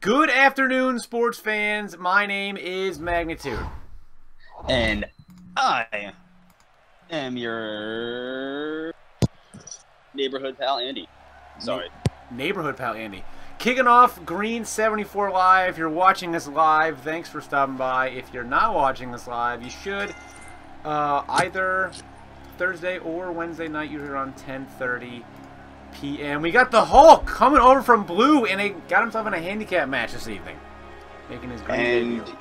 Good afternoon, sports fans. My name is Magnitude. And I am your neighborhood pal, Andy. Sorry. Neighborhood pal, Andy. Kicking off Green 74 Live. If you're watching this live, thanks for stopping by. If you're not watching this live, you should either Thursday or Wednesday night, usually around 10:30 p.m. We got the Hulk coming over from Blue, and he got himself in a handicap match this evening, making his Green debut.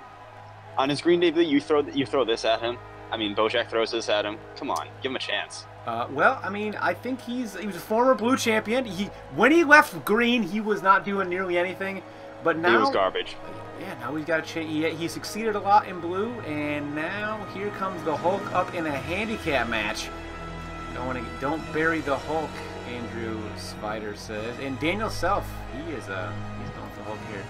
On his Green debut, you throw this at him. I mean, Bojack throws this at him. Come on, give him a chance. Well, I mean, I think he was a former Blue champion. When he left Green, he was not doing nearly anything, but now he was garbage. Yeah, now he's got a change. He succeeded a lot in Blue, and now here comes the Hulk up in a handicap match. Don't bury the Hulk, Andrew Spider says. And Daniel Self, he's going for Hulk here.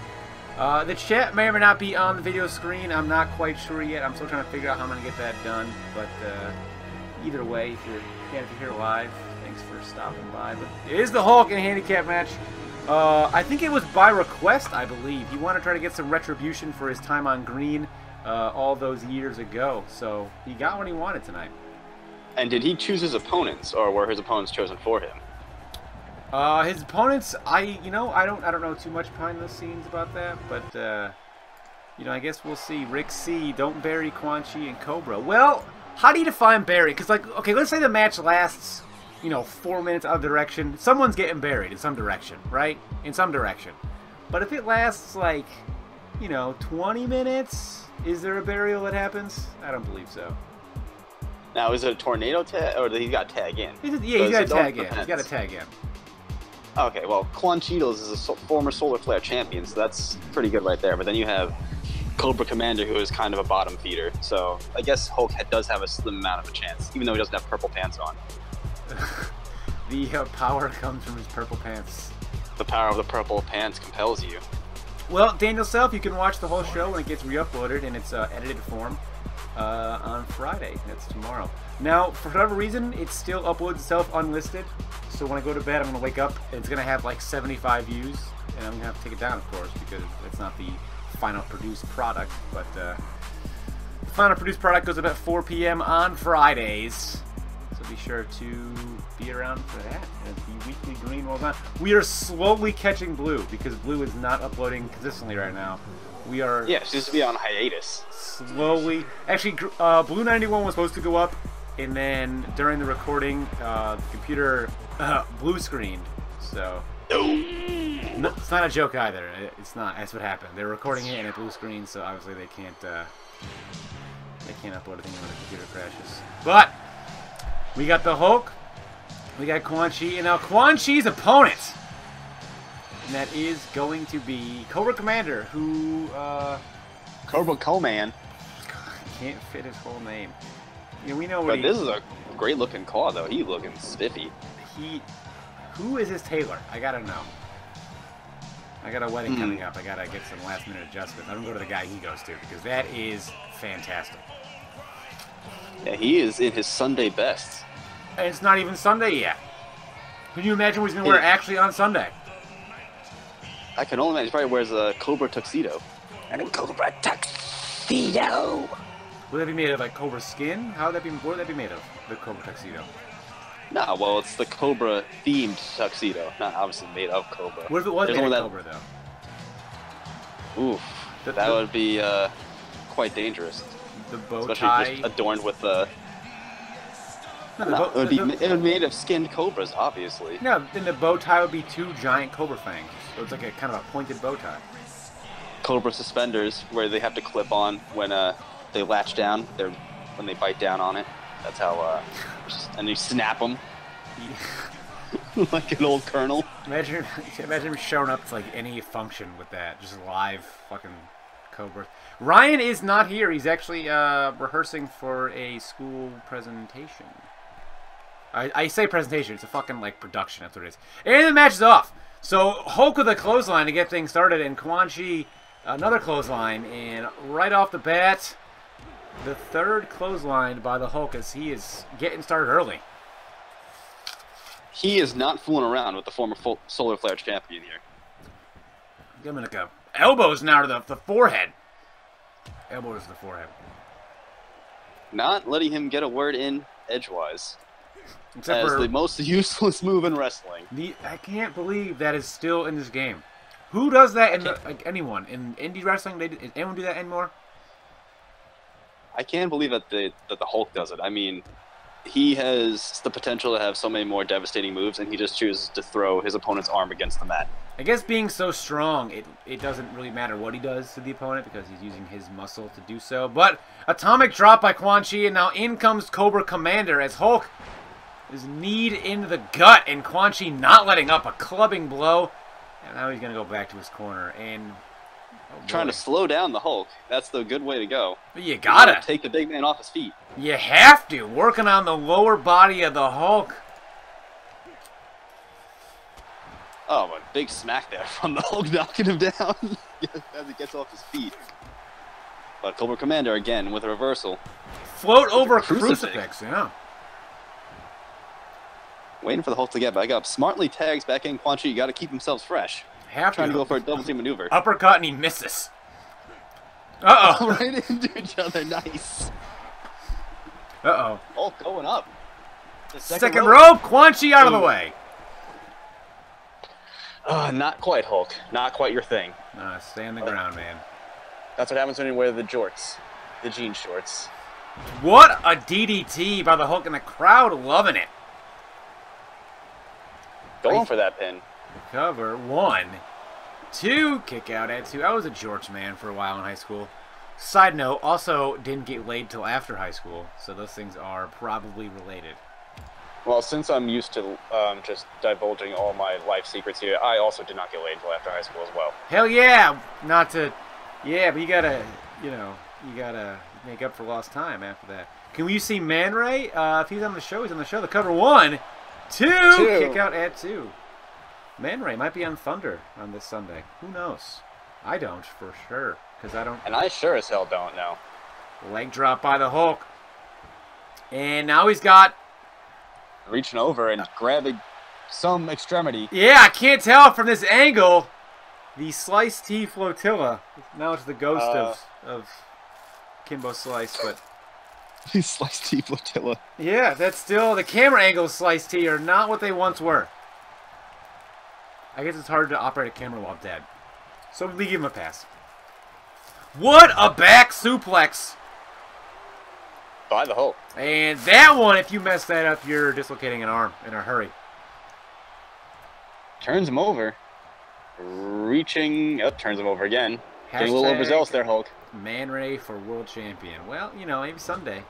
The chat may or may not be on the video screen. I'm not quite sure yet. I'm still trying to figure out how I'm going to get that done. But either way, if you're here live, thanks for stopping by. But it is the Hulk in a handicap match. I think it was by request, I believe. He wanted to try to get some retribution for his time on Green all those years ago. So he got what he wanted tonight. And did he choose his opponents, or were his opponents chosen for him? His opponents, I don't know too much behind the scenes about that, but I guess we'll see. Rick C, don't bury Quan and Cobra. Well, how do you define bury? Because okay, let's say the match lasts 4 minutes out of direction. Someone's getting buried in some direction, right? In some direction. But if it lasts 20 minutes, is there a burial that happens? I don't believe so. Now, is it a tornado tag, or he's got to tag in? He's got to tag in. He's got to tag in. Okay, well, Quan is a former Solar Flare champion, so that's pretty good right there. But then you have Cobra Commander, who is kind of a bottom feeder. So I guess Hulk does have a slim amount of a chance, even though he doesn't have purple pants on. The power comes from his purple pants. The power of the purple pants compels you. Well, Daniel Self, you can watch the whole show when it gets re-uploaded in its edited form on Friday. That's tomorrow. Now, for whatever reason, it still uploads itself unlisted. So when I go to bed, I'm going to wake up, and it's going to have like 75 views. And I'm going to have to take it down, of course, because it's not the final produced product. But the final produced product goes up at 4 p.m. on Fridays. So be sure to be around for that. And the weekly Green rolls on. We are slowly catching Blue, because Blue is not uploading consistently right now. We are... Yeah, she seems to be on hiatus. Slowly. Actually, Blue 91 was supposed to go up, and then during the recording, the computer blue screened. So... No, it's not a joke either. It's not. That's what happened. They're recording it and it blue screen, so obviously they can't upload anything when the computer crashes. But we got the Hulk, we got Quan Chi, and now Quan Chi's opponent, and that is going to be Cobra Commander, who Cobra Coman can't fit his whole name. We know what. But this is a great looking claw, though. He's looking spiffy. Who is his tailor? I gotta know. I got a wedding coming up. I gotta get some last minute adjustments. I'm gonna go to the guy he goes to, because that is fantastic. Yeah, he is in his Sunday best. And it's not even Sunday yet. Can you imagine what he's gonna wear actually on Sunday? I can only imagine. He probably wears a Cobra tuxedo. And a Cobra tuxedo. Would that be made of like Cobra skin? What would that be made of? The Cobra tuxedo. No, well, it's the Cobra themed tuxedo, not obviously made of Cobra. What if it was made of Cobra, though? Oof, that would be quite dangerous. The bow Especially tie, just adorned with the. No, it would be made of skinned cobras, obviously. No, then the bow tie would be two giant Cobra fangs. So it's like a kind of a pointed bow tie. Cobra suspenders, where they have to clip on when they latch down. When they bite down on it. That's how, and you snap them. Like an old colonel. Imagine him showing up to like any function with that. Just live fucking Cobra. Ryan is not here. He's actually rehearsing for a school presentation. I say presentation. It's a fucking like production. That's what it is. And the match is off. So Hulk with a clothesline to get things started, and Quan Chi another clothesline. And right off the bat, the third clothesline by the Hulk as he is getting started early. He is not fooling around with the former Solar Flare champion here. Give him a go. elbows now to the forehead. Elbows to the forehead. Not letting him get a word in edgewise. Except as for the most useless move in wrestling. I can't believe that is still in this game. Who does that in like anyone in indie wrestling? Does anyone do that anymore? I can't believe that the Hulk does it. I mean, he has the potential to have so many more devastating moves, and he just chooses to throw his opponent's arm against the mat. I guess being so strong, it doesn't really matter what he does to the opponent because he's using his muscle to do so. But atomic drop by Quan Chi, and now in comes Cobra Commander as Hulk is kneed into the gut, and Quan Chi not letting up, a clubbing blow. And now he's going to go back to his corner and trying to slow down the Hulk. That's the good way to go. But you gotta take the big man off his feet. You have to. Working on the lower body of the Hulk. Oh, a big smack there from the Hulk, knocking him down as he gets off his feet. But Cobra Commander again with a reversal. Float over crucifix, yeah. Waiting for the Hulk to get back up. Smartly tags back in Quan Chi. You got to keep themselves fresh. Trying to go for a double team maneuver. Uppercut and he misses. Uh-oh. Right into each other. Nice. Uh-oh. Hulk going up. Second rope. Quan Chi out of the way. Not quite, Hulk. Not quite your thing. Stay on the ground, man. That's what happens when you wear the jorts. The jean shorts. What a DDT by the Hulk, and the crowd loving it. Going for that pin. Cover. 1, 2. Kick out at 2. I was a jorts man for a while in high school. Side note, also didn't get laid till after high school, so those things are probably related. Well, since I'm used to just divulging all my life secrets here, I also did not get laid until after high school as well. Hell yeah! Not to... Yeah, but you gotta, you gotta make up for lost time after that. Can we see Man Ray? If he's on the show, he's on the show. The cover. 1, 2. Kick out at 2. Man Ray might be on Thunder on this Sunday. Who knows? I don't, for sure. Because I don't... And I sure as hell don't know. Leg drop by the Hulk. And now he's got... Reaching over and grabbing some extremity. Yeah, I can't tell from this angle. The Sliced Tea Flotilla. Now it's the ghost of Kimbo Slice, but... The Sliced Tea Flotilla. Yeah, that's still... The camera angles Sliced Tea are not what they once were. I guess it's hard to operate a camera while dead. So we give him a pass. What a back suplex! By the Hulk. And that one, if you mess that up, you're dislocating an arm in a hurry. Turns him over. Reaching up, turns him over again. Getting a little overzealous there, Hulk. Man Ray for world champion. Well, you know, maybe someday.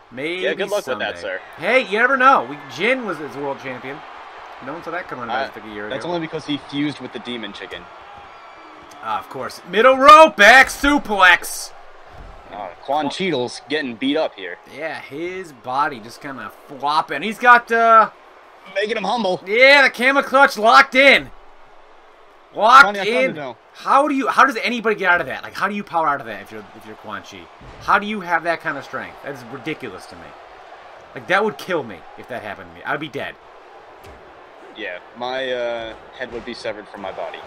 Maybe yeah, good luck someday. with that, sir. Hey, you never know. Jin was his world champion. No one saw that coming back a year ago. That's only because he fused with the Demon Chicken. Of course. Middle rope, back suplex. Quan Cheadle's getting beat up here. Yeah, his body just kind of flopping. He's got, making him humble. Yeah, the camel clutch locked in. Locked in. How does anybody get out of that? Like, how do you power out of that if you're Quan Chi? How do you have that kind of strength? That's ridiculous to me. Like, that would kill me if that happened to me. I'd be dead. Yeah, my head would be severed from my body.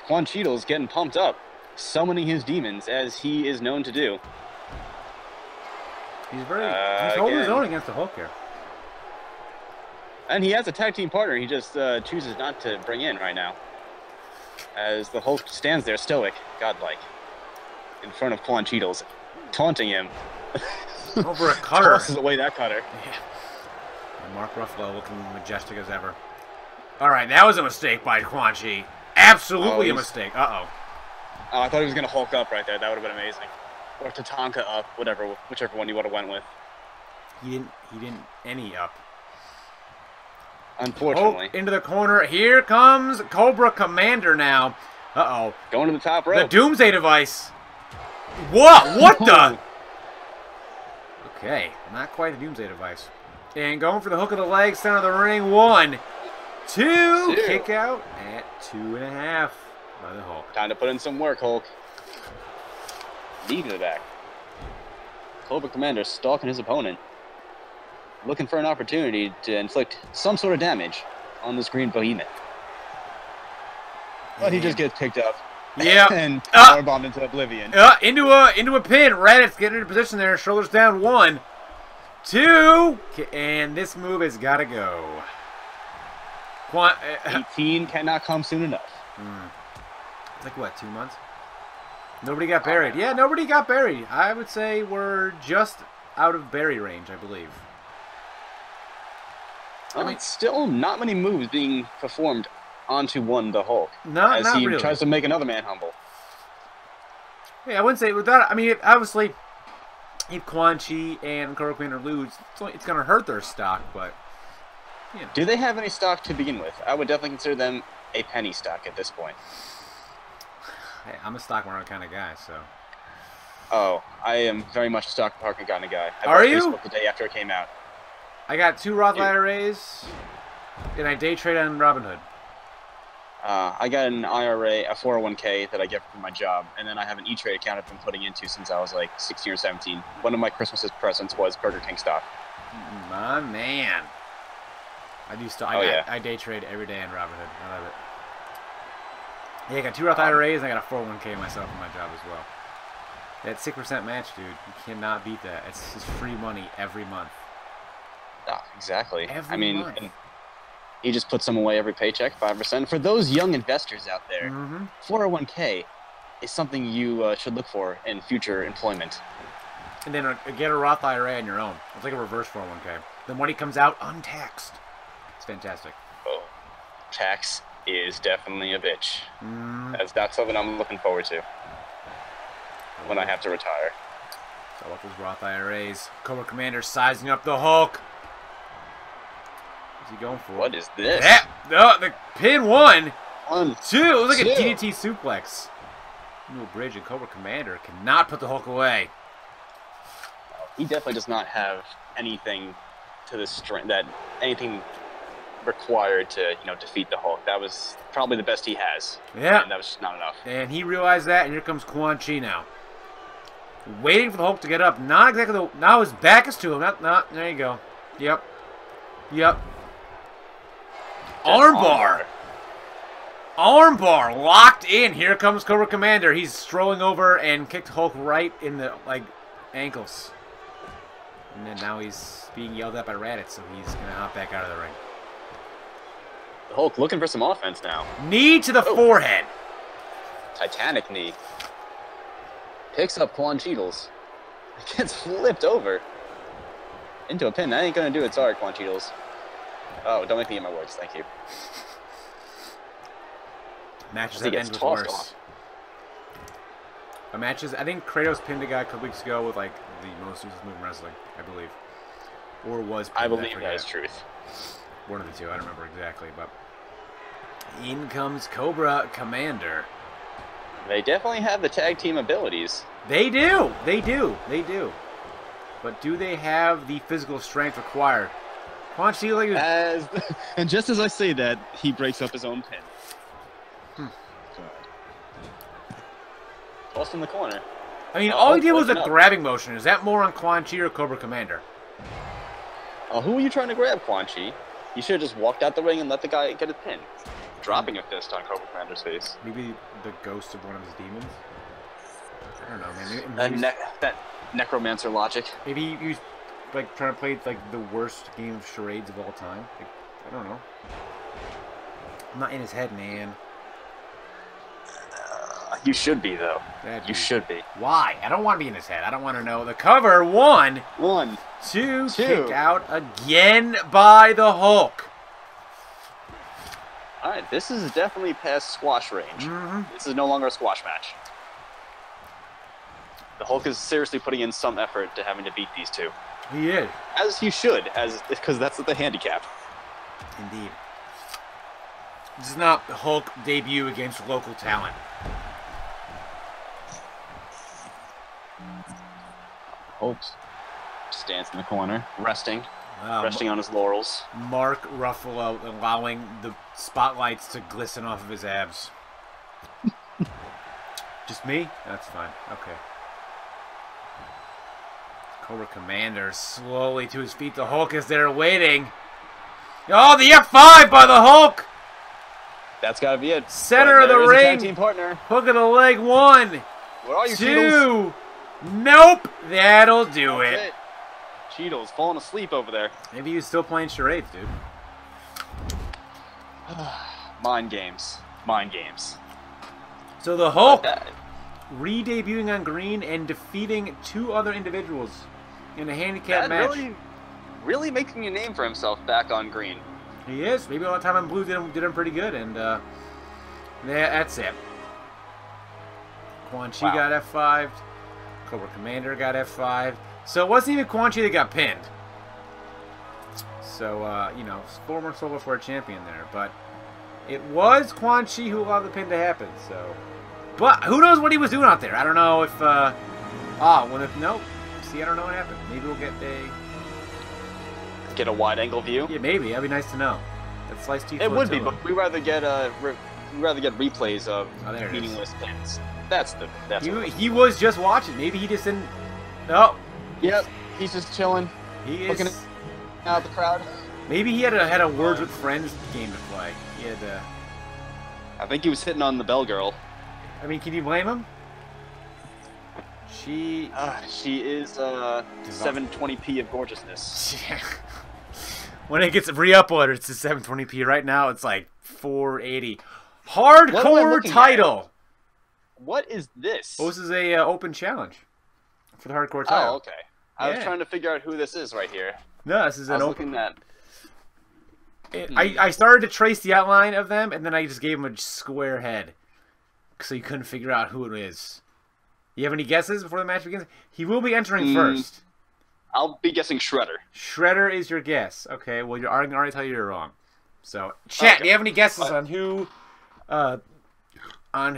Quan Cheadle's getting pumped up, summoning his demons as he is known to do. He's holding his own against the Hulk here. And he has a tag team partner he just chooses not to bring in right now. As the Hulk stands there stoic, godlike, in front of Quan Cheadle's, taunting him. Over a cutter. Tosses away that cutter. Yeah. And Mark Ruffalo looking majestic as ever. Alright, that was a mistake by Quan Chi. Absolutely a mistake. Uh-oh. Oh, I thought he was going to Hulk up right there. That would have been amazing. Or Tatanka up, whichever one you would have went with. He didn't any up. Unfortunately. Into the corner. Here comes Cobra Commander now. Uh-oh. Going to the top rope. The Doomsday Device. What? What the? Okay. Not quite the Doomsday Device. And going for the hook of the leg, center of the ring. 1, 2. Kick out at 2.5 by the Hulk. Time to put in some work, Hulk. Knee to the back. Cobra Commander stalking his opponent. Looking for an opportunity to inflict some sort of damage on this green behemoth. But he just gets picked up. Yeah. And powerbombed into oblivion. Into a pin. Reddit's getting into position there. Shoulders down. 1, 2. And this move has got to go. 18 cannot come soon enough. Like what, 2 months? Nobody got buried. Yeah, nobody got buried. I would say we're just out of bury range, I believe. I mean, still not many moves being performed onto the Hulk. Not he really. Tries to make another man humble. Yeah, I wouldn't say without. I mean, obviously, if Quan Chi and Cobra Commander lose, it's going to hurt their stock. But you know. Do they have any stock to begin with? I would definitely consider them a penny stock at this point. Hey, I'm a stock market kind of guy, so. Oh, I am very much a stock market kind of guy. Are you? Facebook the day after it came out. I got 2 Roth IRAs, and I day trade on Robinhood. I got an IRA, a 401k that I get from my job, and then I have an E-Trade account I've been putting into since I was like 16 or 17. One of my Christmas presents was Burger King stock. My man. I do still. I day trade every day on Robinhood. I love it. Yeah, I got 2 Roth IRAs, and I got a 401k myself in my job as well. That 6% match, dude, you cannot beat that. It's just free money every month. Exactly. Every month. And he just puts some away every paycheck, 5%. For those young investors out there, 401k is something you should look for in future employment. And then get a Roth IRA on your own. It's like a reverse 401k. The money comes out untaxed. It's fantastic. Oh, tax is definitely a bitch. That's something I'm looking forward to when I have to retire. So what those Roth IRAs? Cobra Commander sizing up the Hulk. What's he going for? What is this? The pin 1, 1, 2. It was like a DDT suplex. New bridge and Cobra Commander cannot put the Hulk away. He definitely does not have anything to the strength anything required to defeat the Hulk. That was probably the best he has. Yeah. And that was just not enough. And he realized that, and here comes Quan Chi now. Waiting for the Hulk to get up. Not exactly now his back is to him. There you go. Yep. Armbar. Armbar locked in. Here comes Cobra Commander. He's strolling over and kicked Hulk right in the ankles. And then now he's being yelled at by Reddit, so he's gonna hop back out of the ring. The Hulk looking for some offense now. Knee to the forehead. Titanic knee. Picks up Quan Cheadles. Gets flipped over. Into a pin. That ain't gonna do it. Sorry, Quan Cheadles. Oh, don't make me eat my words. Thank you. Matches that end with worse. I think Kratos pinned a guy a couple weeks ago with the most useless move in wrestling, I believe. Or was pinned. I believe that is truth. One of the two, I don't remember exactly, but in comes Cobra Commander. They definitely have the tag team abilities. They do. But do they have the physical strength required? Quan Chi and just as I say that, he breaks up his own pin. Tossed in the corner. I mean, all he did was a grabbing motion. Is that more on Quan Chi or Cobra Commander? Who are you trying to grab, Quan Chi? You should have just walked out the ring and let the guy get a pin. Dropping a fist on Cobra Commander's face. Maybe the ghost of one of his demons? I don't know, man. That necromancer logic. Maybe he was trying to play the worst game of charades of all time. I don't know. I'm not in his head, man. You should be, though. You should be. Why? I don't want to be in his head. I don't want to know. The cover, 1, 2, kicked out again by the Hulk. All right, this is definitely past squash range. This is no longer a squash match. The Hulk is seriously putting in some effort to having to beat these two. He is. As he should, because that's the handicap. Indeed. This is not the Hulk debut against local talent. Hulk stands in the corner, resting on his laurels. Mark Ruffalo allowing the spotlights to glisten off of his abs. Just me? That's fine. Okay. Cobra Commander slowly to his feet. The Hulk is there waiting. Oh, the F5 by the Hulk! That's got to be it. Center of the There is a ring. tag team partner. Hook of the leg. 1, What are you, 2. Cheadles? Nope. That'll do That's it. Cheadles falling asleep over there. Maybe he's still playing charades, dude. Mind games. Mind games. So the Hulk re-debuting on Green and defeating 2 other individuals in a handicap match. Really making a name for himself back on Green. He is. Maybe all the time on Blue did him pretty good, and that's it. Quan Chi got F5'd. Cobra Commander got F5'd. So it wasn't even Quan Chi that got pinned. So, you know, former Silver 4 champion there. But it was Quan Chi who allowed the pin to happen, so... But who knows what he was doing out there? I don't know if... nope. See, I don't know what happened. Maybe we'll get a wide-angle view? Yeah, maybe. That'd be nice to know. That sliced teeth. It would be, but we'd rather get replays of meaningless pins. That's he was just watching. Maybe he just didn't... Oh. Yep, he's just chilling. He looking is... out the crowd. Maybe he had a Words with Friends game to play. He had I think he was hitting on the Bell Girl. I mean, can you blame him? She is 720p of gorgeousness. Yeah. When it gets re-uploaded, it's to 720p. Right now, it's like 480. Hardcore title. What is this? Oh, this is a open challenge for the hardcore title. Oh, okay. I was trying to figure out who this is right here. No, this is an open. Looking at. I started to trace the outline of them, and then I just gave them a square head, so you couldn't figure out who it is. You have any guesses before the match begins? He will be entering first. I'll be guessing Shredder. Shredder is your guess. Okay, well, I can already tell you you're wrong. So, chat, do you have any guesses on who... I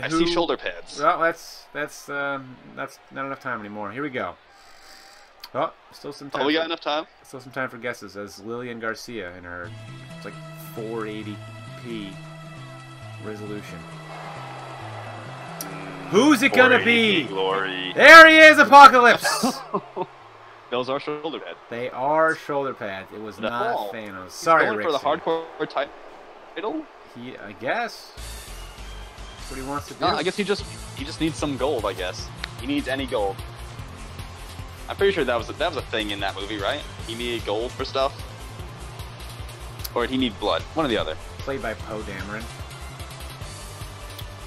see shoulder pads. Well, that's not enough time anymore. Here we go. Oh, still some time. Oh, we got enough time? Still some time for guesses, as Lillian Garcia in her, it's like 480p resolution. Who's it gonna be? Glory. There he is, Apocalypse! Those are shoulder pads. They are shoulder pads. It was not Thanos. Sorry, Rick. He's going for the hardcore title? I guess. That's what he wants to do. No, I guess he just needs some gold, I guess. He needs any gold. I'm pretty sure that was a thing in that movie, right? He needed gold for stuff? Or did he need blood? One or the other. Played by Poe Dameron.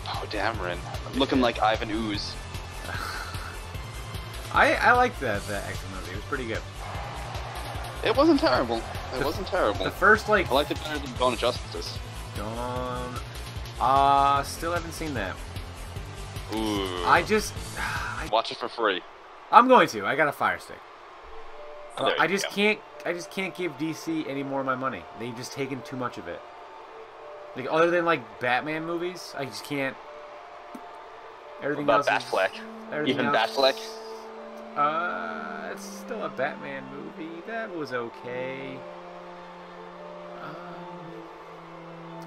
Poe Dameron. Looking like Ivan Ooze. I liked that action movie. It was pretty good. It wasn't terrible. It wasn't terrible. The first, like... I liked it better than Dawn of Justice. Still haven't seen that. Ooh. Watch it for free. I'm going to. I got a Fire Stick. Oh, I just can't give DC any more of my money. They've just taken too much of it. Like, other than, like, Batman movies, I just can't... Everything else Batfleck? Even Batfleck? It's still a Batman movie. That was okay.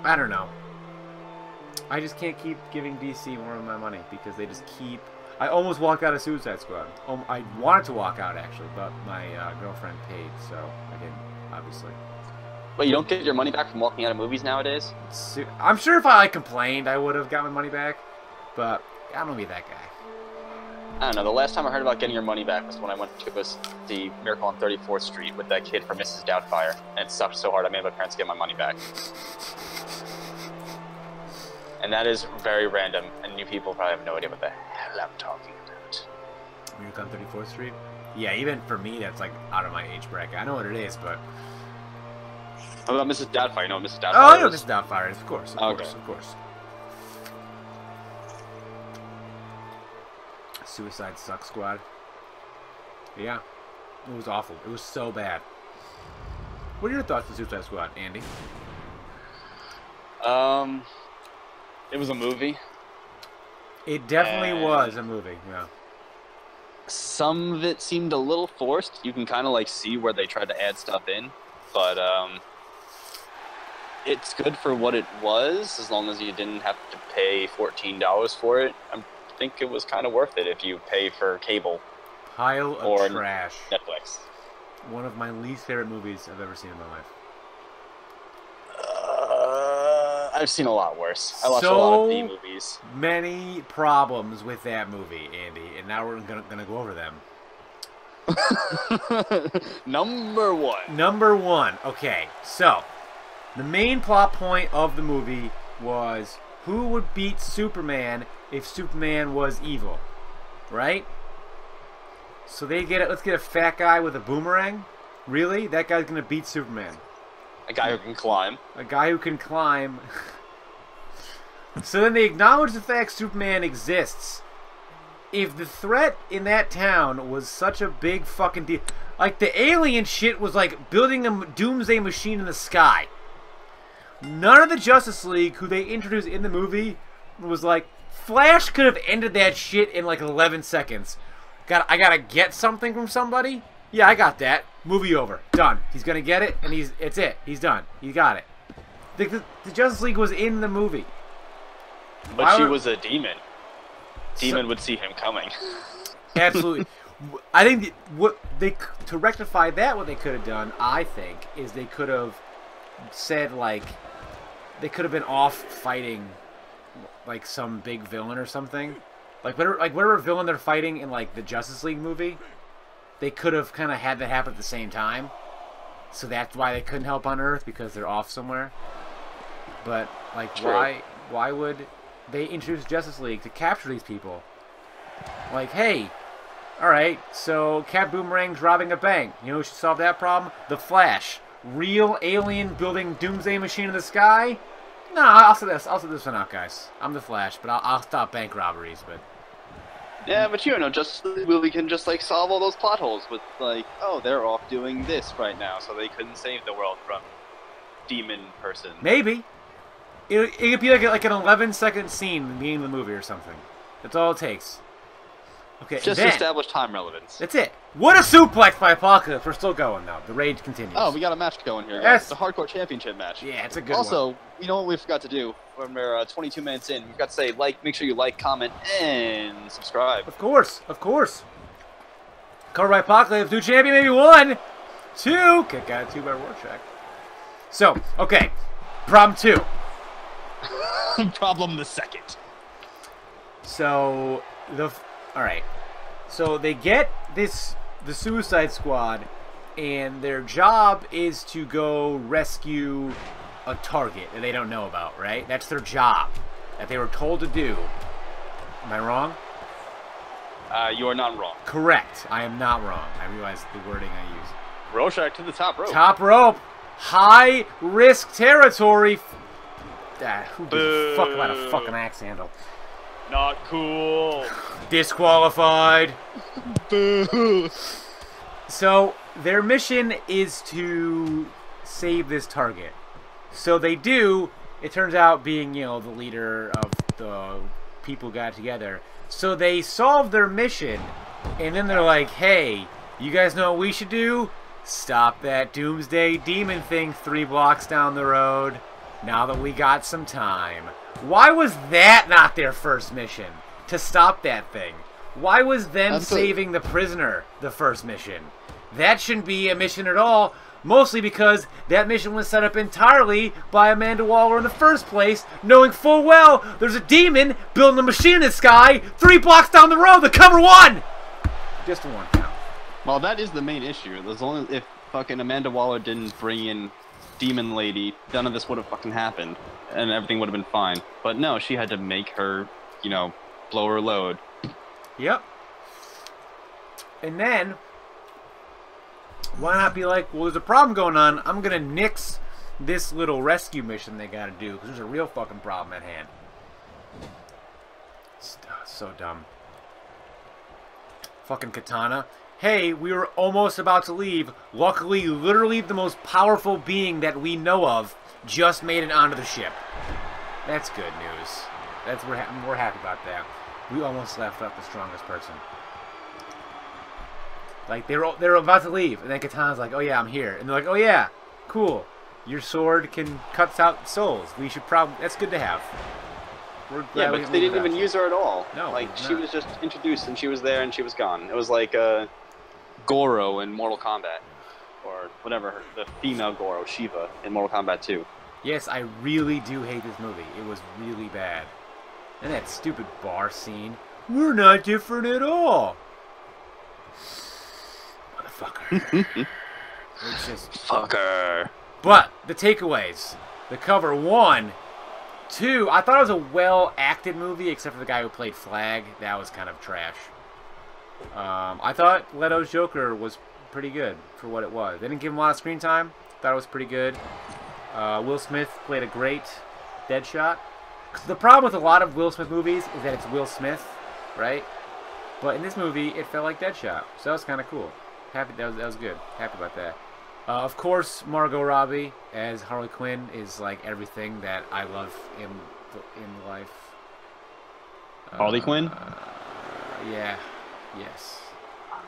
I don't know. I just can't keep giving DC more of my money because they just keep... I almost walked out of Suicide Squad. I wanted to walk out, actually, but my girlfriend paid, so I didn't, obviously. But you don't get your money back from walking out of movies nowadays? I'm sure if I complained, I would have got my money back, but I don't want to be that guy. I don't know. The last time I heard about getting your money back was when I went to the Miracle on 34th Street with that kid from Mrs. Doubtfire, and it sucked so hard I made my parents get my money back. And that is very random, and you people probably have no idea what the hell I'm talking about. Miracle on 34th Street? Yeah, even for me, that's like out of my age bracket. I know what it is, but... How about Mrs. Doubtfire? You know what Mrs. Doubtfire is? Oh, I know Mrs. Doubtfire is, of course. Of course. Suicide Suck Squad. Yeah. It was awful. It was so bad. What are your thoughts on Suicide Squad, Andy? It was a movie. It definitely was a movie, yeah. Some of it seemed a little forced. You can kind of like see where they tried to add stuff in, but it's good for what it was, as long as you didn't have to pay $14 for it. I think it was kind of worth it if you pay for cable. Pile of trash. Netflix. One of my least favorite movies I've ever seen in my life. I've seen a lot worse. I watched a lot of D movies. Many problems with that movie, Andy, and now we're gonna go over them. Number one. Number one. Okay, so the main plot point of the movie was who would beat Superman if Superman was evil, right? So let's get a fat guy with a boomerang. Really? That guy's gonna beat Superman. A guy who can climb. A guy who can climb. So then they acknowledge the fact Superman exists. If the threat in that town was such a big fucking deal, like the alien shit was like building a doomsday machine in the sky. None of the Justice League, who they introduced in the movie, was like, Flash could have ended that shit in like 11 seconds. I gotta get something from somebody? Yeah, I got that. Movie over. Done. He's gonna get it, and it's it. He's done. He got it. The Justice League was in the movie. But she was a demon. Demon would see him coming. Absolutely. I think to rectify that, what they could have done, I think, is they could have said, like, they could have been off fighting, like, some big villain or something. Like whatever villain they're fighting in, like, the Justice League movie, they could have kind of had that happen at the same time. So that's why they couldn't help on Earth, because they're off somewhere. But, like, True. why would they introduce Justice League to capture these people? Like, hey, alright, so Cat Boomerang's robbing a bank. You know who should solve that problem? The Flash. Real alien building doomsday machine in the sky? No, I'll say this one out, guys. I'm the Flash, but I'll stop bank robberies, but... Yeah, but you know, Justice League really can just, like, solve all those plot holes with, like, oh, they're off doing this right now, so they couldn't save the world from demon person. Maybe. It could be like an 11-second scene in the beginning of the movie or something. That's all it takes. Okay, Just then, to establish time relevance. that's it. What a suplex by Apocalypse. We're still going, though. The rage continues. Oh, we got a match going here. Yes. It's a hardcore championship match. Yeah, it's a good one. Also, you know what we forgot to do? When we're 22 minutes in, we forgot to say, make sure you like, comment, and subscribe. Of course, of course. Covered by Apocalypse. New champion, maybe 1, 2. Kick out 2 by Rorschach. So, okay. Problem 2. Problem the second. So, alright. So, they get the Suicide Squad, and their job is to go rescue a target that they don't know about, right? That's their job that they were told to do. Am I wrong? You are not wrong. Correct. I am not wrong. I realize the wording I use. Rorschach to the top rope. Top rope. High risk territory. Who gives a fuck about a fucking axe handle? Not cool. Disqualified. Boo. So their mission is to save this target. So they do. It turns out being, you know, the leader of the people who got together. So they solve their mission, and then they're like, hey, you guys know what we should do? Stop that doomsday demon thing 3 blocks down the road. Now that we got some time. Why was that not their first mission? To stop that thing? Why was them saving the prisoner the first mission? That shouldn't be a mission at all. Mostly because that mission was set up entirely by Amanda Waller in the first place, knowing full well there's a demon building a machine in the sky 3 blocks down the road. The cover 1! Just a 1 count. Well, that is the main issue. There's only if fucking Amanda Waller didn't bring in Demon Lady, none of this would have fucking happened, and everything would have been fine. But no, she had to make her, you know, blow her load. Yep. And then, why not be like, well, there's a problem going on. I'm going to nix this little rescue mission they got to do, because there's a real fucking problem at hand. So dumb. Fucking Katana. Hey, we were almost about to leave. Luckily, literally the most powerful being that we know of just made it onto the ship. That's good news. We're happy about that. We almost left up the strongest person. Like, they're about to leave, and then Katana's like, oh yeah, I'm here. And they're like, oh yeah, cool. Your sword cuts out souls. We should that's good to have. Yeah, but they didn't even use her at all. No, like, she was just introduced, and she was there, and she was gone. It was like, Goro in Mortal Kombat. Or whatever, the female Goro, Shiva, in Mortal Kombat 2. Yes, I really do hate this movie. It was really bad. And that stupid bar scene. We're not different at all. Motherfucker. It's just... Fucker. But, the takeaways. The cover, 1. 2, I thought it was a well-acted movie, except for the guy who played Flag. That was kind of trash. I thought Leto's Joker was pretty good for what it was. They didn't give him a lot of screen time. Thought it was pretty good. Will Smith played a great Deadshot. The problem with a lot of Will Smith movies is that it's Will Smith, right? But in this movie, it felt like Deadshot, so that was kind of cool. Happy that was good. Happy about that. Of course, Margot Robbie as Harley Quinn is like everything that I love in life. Harley Quinn? Yeah. Yes.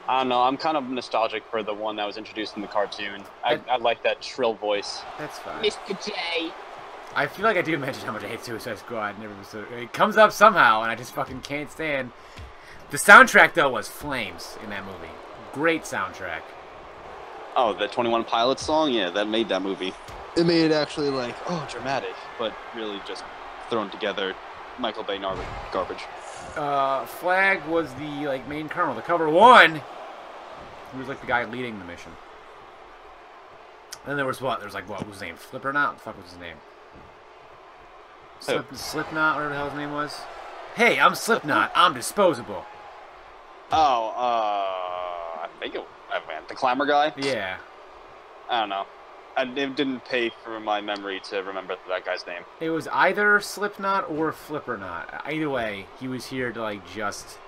I don't know. I'm kind of nostalgic for the one that was introduced in the cartoon. I like that shrill voice. That's fine. Mr. J. I feel like I do mention how much I hate Suicide Squad. It comes up somehow, and I just fucking can't stand. The soundtrack, though, was flames in that movie. Great soundtrack. Oh, the 21 Pilots song? Yeah, that made that movie. It made it actually, like, oh, dramatic, but really just thrown together Michael Bay garbage. Flag was the, like, main colonel. The cover 1, he was, like, the guy leading the mission. Then there was what? There was, like, what was his name? Flipperknot? What the fuck was his name? Slipknot, whatever the hell his name was. Hey, I'm Slipknot. I'm disposable. Oh, I think the Clamor guy? Yeah. I don't know. It didn't pay for my memory to remember that guy's name. It was either Slipknot or Flipperknot. Either way, he was here to, like, just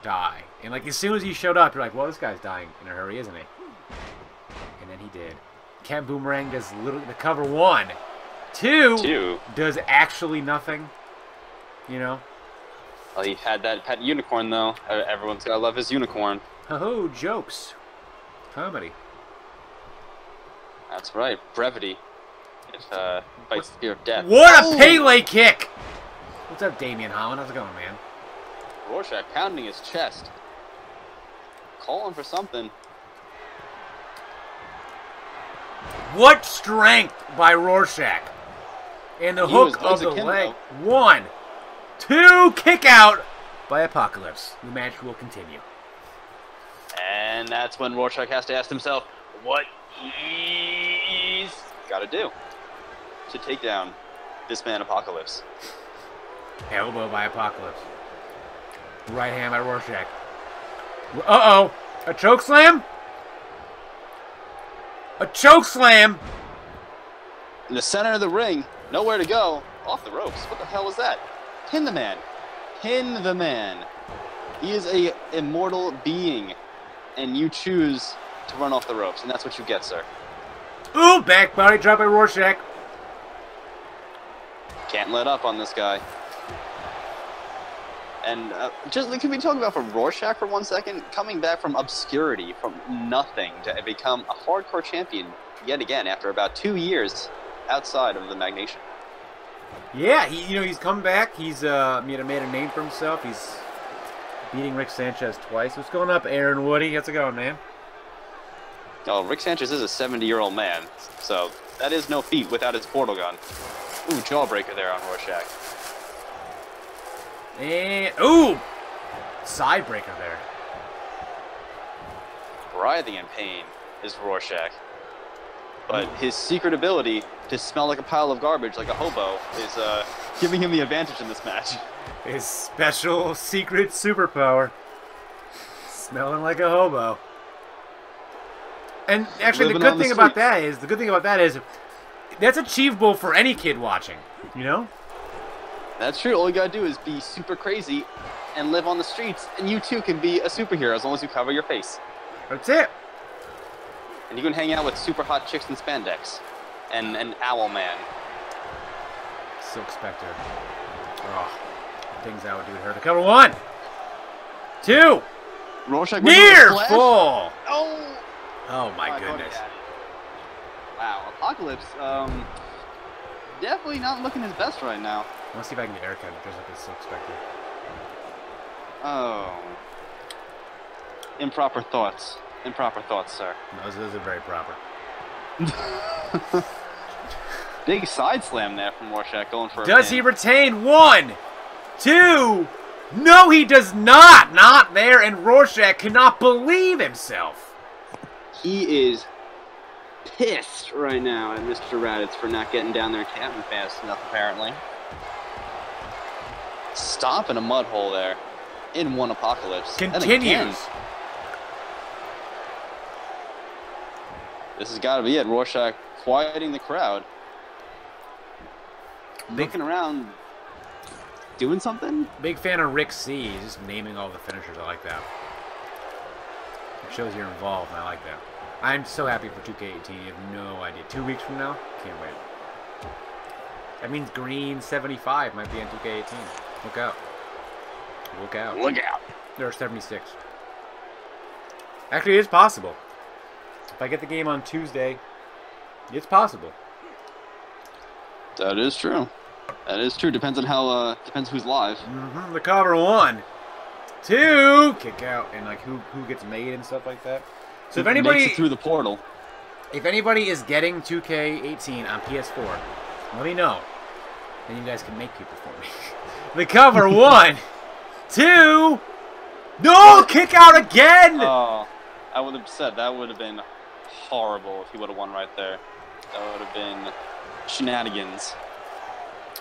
die. And, like, as soon as he showed up, you're like, well, this guy's dying in a hurry, isn't he? And then he did. Cat Boomerang does the cover 1. 2 does actually nothing. You know? Well, he had that pet unicorn, though. Everyone's gotta love his unicorn. Oh, jokes. Comedy. That's right. Brevity. It fights the fear of death. What a Pele kick! What's up, Damian Holland? How's it going, man? Rorschach pounding his chest. Calling for something. What strength by Rorschach. And the hook of the leg. 1, 2, kick out by Apocalypse. The match will continue. And that's when Rorschach has to ask himself what he's got to do to take down this man Apocalypse. Elbow by Apocalypse. Right hand by Rorschach. Uh-oh. A choke slam? A choke slam! In the center of the ring, nowhere to go, off the ropes. What the hell was that? Pin the man. Pin the man. He is a immortal being, and you choose to run off the ropes, and that's what you get, sir. Ooh, back body drop by Rorschach. Can't let up on this guy. And can we talk about for Rorschach for 1 second? Coming back from obscurity, from nothing, to become a hardcore champion yet again after about 2 years outside of the Magnation. Yeah, he's come back. He's made a name for himself. He's beating Rick Sanchez twice. What's going up, Aaron Woody? How's it going, man? Oh, Rick Sanchez is a 70-year-old man, so that is no feat without his portal gun. Ooh, jawbreaker there on Rorschach. And, ooh! Side breaker there. Writhing in pain is Rorschach. But his secret ability to smell like a pile of garbage like a hobo is giving him the advantage in this match. His special secret superpower. Smelling like a hobo. And actually, the good thing about that is that's achievable for any kid watching, you know? That's true. All you gotta do is be super crazy and live on the streets, and you too can be a superhero as long as you cover your face. That's it. And you can hang out with super hot chicks in spandex. And an owl man. Silk Spectre. Oh, things I would do to her. To cover 1, 2. Rorschach near full. Oh! Oh my goodness. Wow, Apocalypse, definitely not looking his best right now. Let's see if I can get Erica to dress up as Silk Spectre. Oh. Improper thoughts. Improper thoughts, sir. No, those are very proper. Big side slam there from Rorschach going for a Does pin. he retain? 1, 2. No, he does not. Not there, and Rorschach cannot believe himself. He is pissed right now at Mr. Raditz for not getting down there and camping fast enough, apparently. Stop in a mud hole there in one Apocalypse. Continues. This has got to be it. Rorschach quieting the crowd. Looking around, doing something? Big fan of Rick C. He's just naming all the finishers. I like that. It shows you're involved, and I like that. I'm so happy for 2K18. You have no idea. 2 weeks from now? Can't wait. That means Green 75 might be on 2K18. Look out. Look out. Look out. There are 76. Actually, it's possible. If I get the game on Tuesday, it's possible. That is true. That is true. Depends on how. Depends who's live. The Cobra 1, 2, kick out, and like who gets made and stuff like that. So if anybody makes it through the portal, if anybody is getting 2K18 on PS4, let me know. Then you guys can make people for me. The Cobra 1, 2, no, kick out again. Oh, I would have said that would have been horrible if he would have won right there. That would have been shenanigans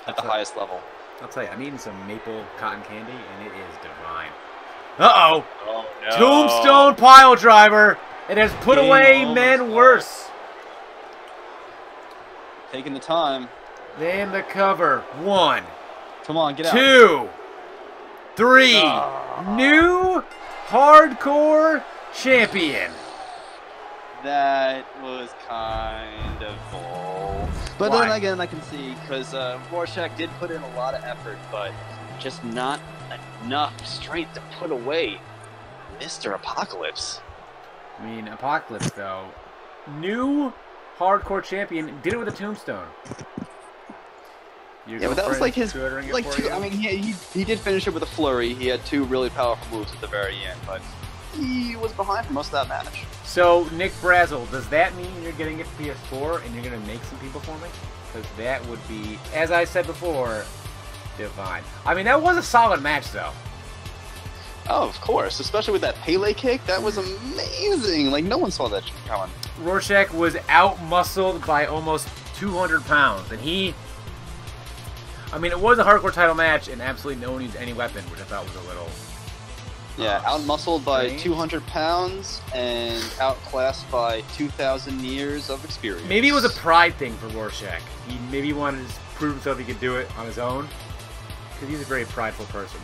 at the highest level. I'll tell you, I'm eating some maple cotton candy, and it is divine. Uh-oh. Oh, no. Tombstone pile driver. It has put Game away over. men worse. Taking the time. Then the cover. 1, Come on, get out. 2, 3. New hardcore champion. That was kind of bull. But Why? then again, I can see, because Rorschach did put in a lot of effort, but just not enough strength to put away Mr. Apocalypse. I mean, Apocalypse, though. New hardcore champion. Did it with a tombstone. Yeah, but that was like his, like two, I mean, he did finish it with a flurry. He had 2 really powerful moves at the very end, but he was behind for most of that match. So, Nick Brazel, does that mean you're getting it for PS4 and you're going to make some people for me? Because that would be, as I said before, divine. I mean, that was a solid match, though. Oh, of course. Especially with that Pele kick. That was amazing. Like, no one saw that coming. Rorschach was out-muscled by almost 200 pounds. And he... I mean, it was a hardcore title match, and absolutely no one used any weapon, which I thought was a little... Yeah, out-muscled by strange. 200 pounds and outclassed by 2,000 years of experience. Maybe it was a pride thing for Rorschach. He maybe wanted to prove himself he could do it on his own. Because he's a very prideful person.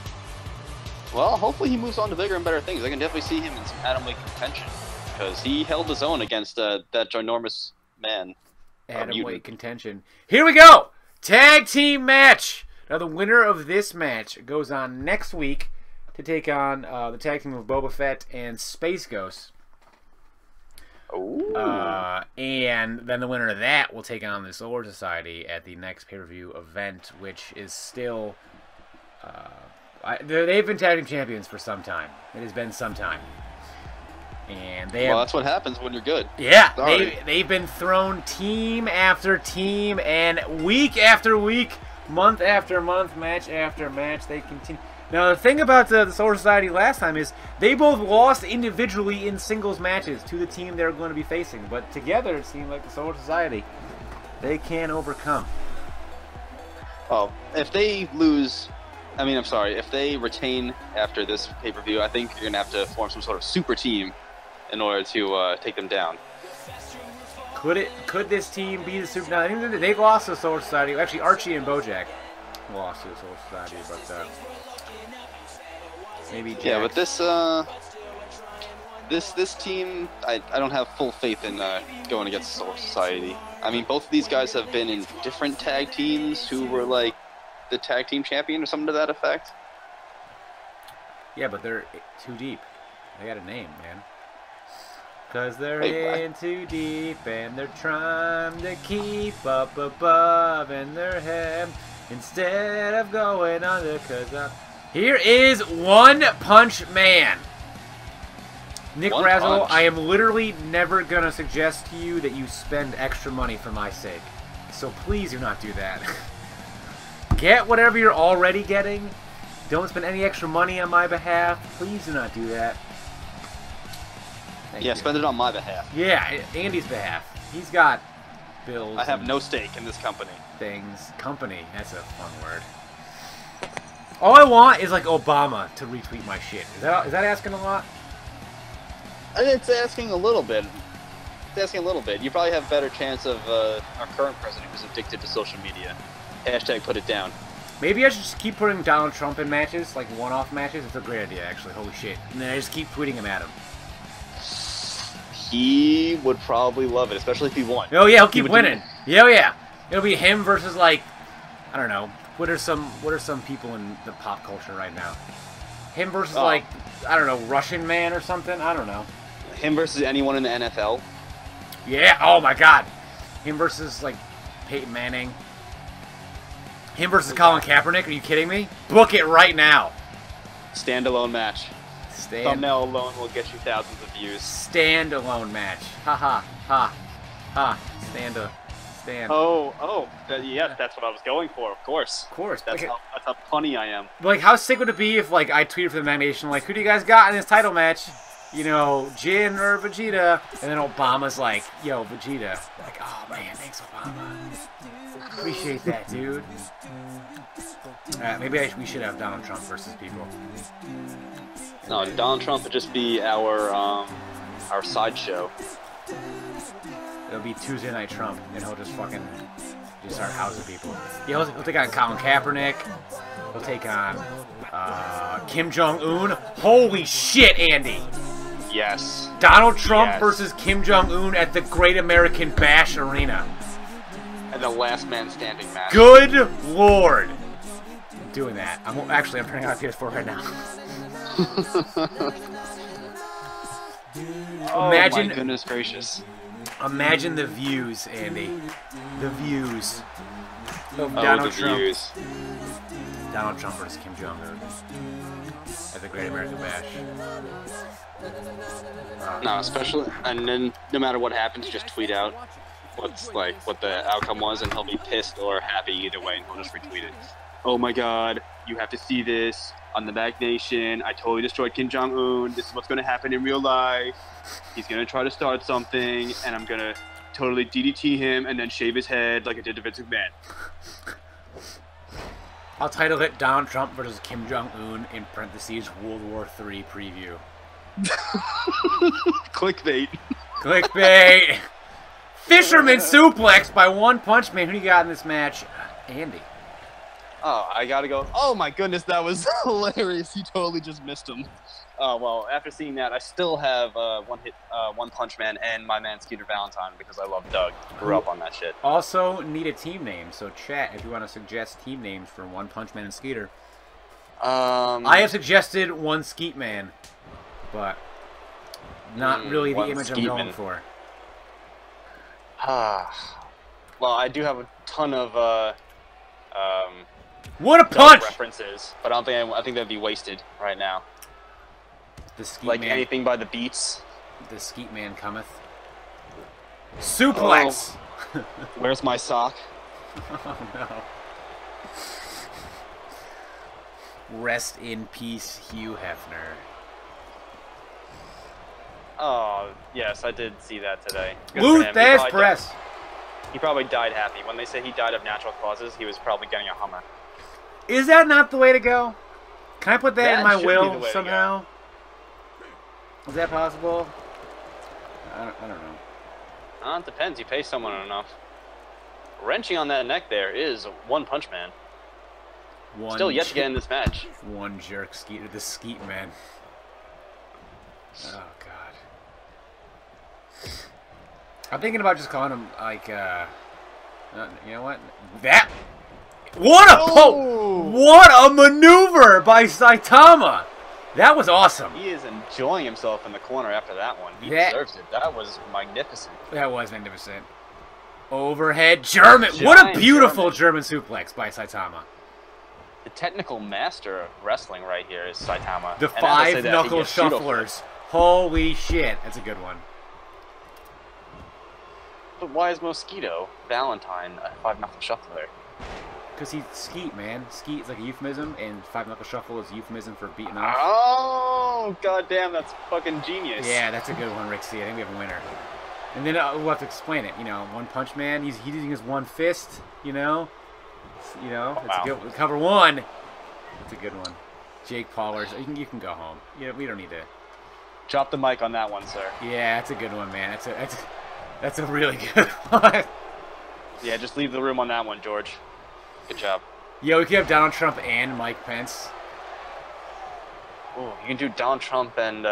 Well, hopefully he moves on to bigger and better things. I can definitely see him in some atomweight contention. Because he held his own against that ginormous man. Atomweight contention. Here we go! Tag team match! Now the winner of this match goes on next week to take on the tag team of Boba Fett and Space Ghost. Ooh. And then the winner of that will take on the Solar Society at the next pay-per-view event, which is still... they've been tag team champions for some time. It has been some time. And they Well, that's what happens when you're good. Yeah, Sorry. they've been thrown team after team, and week after week, month after month, match after match, they continue. Now, the thing about the Solar Society last time is they both lost individually in singles matches to the team they're going to be facing. But together, it seemed like the Solar Society, they can overcome. Oh, if they lose... I mean, I'm sorry. If they retain after this pay-per-view, I think you're going to have to form some sort of super team in order to take them down. Could this team be the super... Now, I think they've lost to the Solar Society. Actually, Archie and Bojack lost to the Solar Society, but... maybe Jax. Yeah, but this team, I don't have full faith in going against the Solar Society. I mean, both of these guys have been in different tag teams who were like the tag team champion or something to that effect. Yeah, but they're too deep. They got a name, man. Cause they're Hey, in too deep and they're trying to keep up above in their head instead of going under. Cause here is One Punch Man. Nick One Brazel, Punch. I am literally never gonna suggest to you that you spend extra money for my sake. So please do not do that. Get whatever you're already getting. Don't spend any extra money on my behalf. Please do not do that. Thank you. Spend it on my behalf. Yeah, Andy's behalf. He's got bills. I have no stake in this company. Things. Company. That's a fun word. All I want is like Obama to retweet my shit. Is that asking a lot? It's asking a little bit. It's asking a little bit. You probably have a better chance of our current president who's addicted to social media. Hashtag put it down. Maybe I should just keep putting Donald Trump in matches, like one-off matches. It's a great idea, actually. Holy shit. And then I just keep tweeting him at him. He would probably love it, especially if he won. Oh yeah, he'll keep winning. Yeah, oh, yeah. It'll be him versus like, I don't know. What are some people in the pop culture right now? Him versus like, I don't know, Russian man or something. I don't know. Him versus anyone in the NFL. Yeah. Oh my God. Him versus like Peyton Manning. Him versus Colin Kaepernick. Are you kidding me? Book it right now. Standalone match. Thumbnail alone will get you thousands of views. Stand-alone match. Ha ha ha ha. Stand. Yes, that's what I was going for. Of course. Of course. That's how punny I am. Like, how sick would it be if like I tweeted for the Mag Nation like, who do you guys got in this title match? You know, Jin or Vegeta, and then Obama's like, yo, Vegeta. Like, oh man, thanks Obama. Appreciate that, dude. Maybe we should have Donald Trump versus people. No, Donald Trump would just be our sideshow. It'll be Tuesday Night Trump, and he'll just fucking start housing people. Yeah, he'll take on Colin Kaepernick. He'll take on Kim Jong-un. Holy shit, Andy! Yes. Donald Trump versus Kim Jong-un at the Great American Bash Arena. And the last man standing match. Good lord! I'm doing that. I'm turning on PS4 right now. Imagine, oh my goodness gracious. Imagine the views, Andy. The views of Donald Trump. Views. Donald Trump versus Kim Jong-un at the Great American Bash. No, especially, and then no matter what happens, just tweet out what the outcome was, and he'll be pissed or happy either way, and he'll just retweet it. Oh my God, you have to see this on the Mag Nation. I totally destroyed Kim Jong-un. This is what's going to happen in real life. He's going to try to start something, and I'm going to totally DDT him and then shave his head like I did to Vince McMahon. I'll title it Donald Trump versus Kim Jong-un in parentheses World War III preview. Clickbait. Clickbait. Fisherman suplex by One Punch Man. Who do you got in this match? Andy. Oh, I gotta go. Oh my goodness, that was hilarious. He totally just missed him. Well, after seeing that, I still have One Punch Man and my man Skeeter Valentine because I love Doug. Grew up on that shit. Also need a team name, so chat if you want to suggest team names for One Punch Man and Skeeter. I have suggested One Skeet Man, but not really the image I'm going for. Well, I do have a ton of what a punch! References, but I think that'd be wasted right now. The Skeet like Man. Anything by the beats. The Skeet Man cometh. Suplex. Oh. Where's my sock? Oh no. Rest in peace, Hugh Hefner. Oh yes, I did see that today. Luthes press. He probably died happy. When they say he died of natural causes, he was probably getting a Hummer. Is that not the way to go? Can I put that in my will somehow? Is that possible? I don't know. It depends. You pay someone enough. Wrenching on that neck there is One Punch Man. Still yet to get in this match. One jerk Skeeter, the Skeet Man. Oh God. I'm thinking about just calling him like, you know what? That. What a What a maneuver by Saitama! That was awesome. He is enjoying himself in the corner after that one. He deserves it. That was magnificent. That was magnificent. Overhead German. What a beautiful German suplex by Saitama. The technical master of wrestling right here is Saitama. The five knuckle shufflers. Holy shit. That's a good one. But why is Mosquito Valentine a 5-knuckle shuffler? Because he's Skeet, man. Skeet is like a euphemism, and 5-knuckle shuffle is a euphemism for beating off. Oh, goddamn, that's fucking genius. Yeah, that's a good one, Rick C. I think we have a winner. And then we'll have to explain it. You know, One Punch Man. He's using his one fist. You know, that's a good cover one. That's a good one. Jake Paulers. You can go home. Yeah, we don't need to. Drop the mic on that one, sir. Yeah, that's a good one, man. That's a really good one. Yeah, just leave the room on that one, George. Good job. Yo, we could have Donald Trump and Mike Pence. Oh, you can do Donald Trump and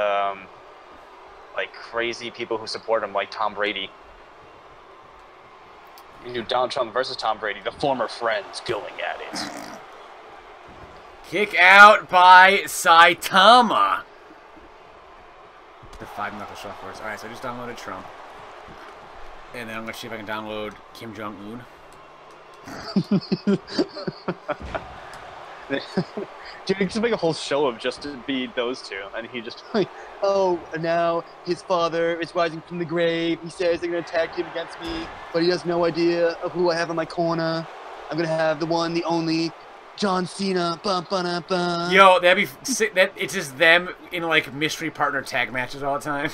like crazy people who support him, like Tom Brady. You can do Donald Trump versus Tom Brady, the former friends going at it. Kick out by Saitama. The 5-knuckle shufflers. All right, so I just downloaded Trump, and then I'm gonna see if I can download Kim Jong-un. Dude, you just make a whole show of just to be those two, and he just like, oh, now his father is rising from the grave. He says they're gonna attack him against me, but he has no idea of who I have in my corner. I'm gonna have the one, the only, John Cena. Bum, ba, bum. Yo, that'd be sick. It's just them in like mystery partner tag matches all the time,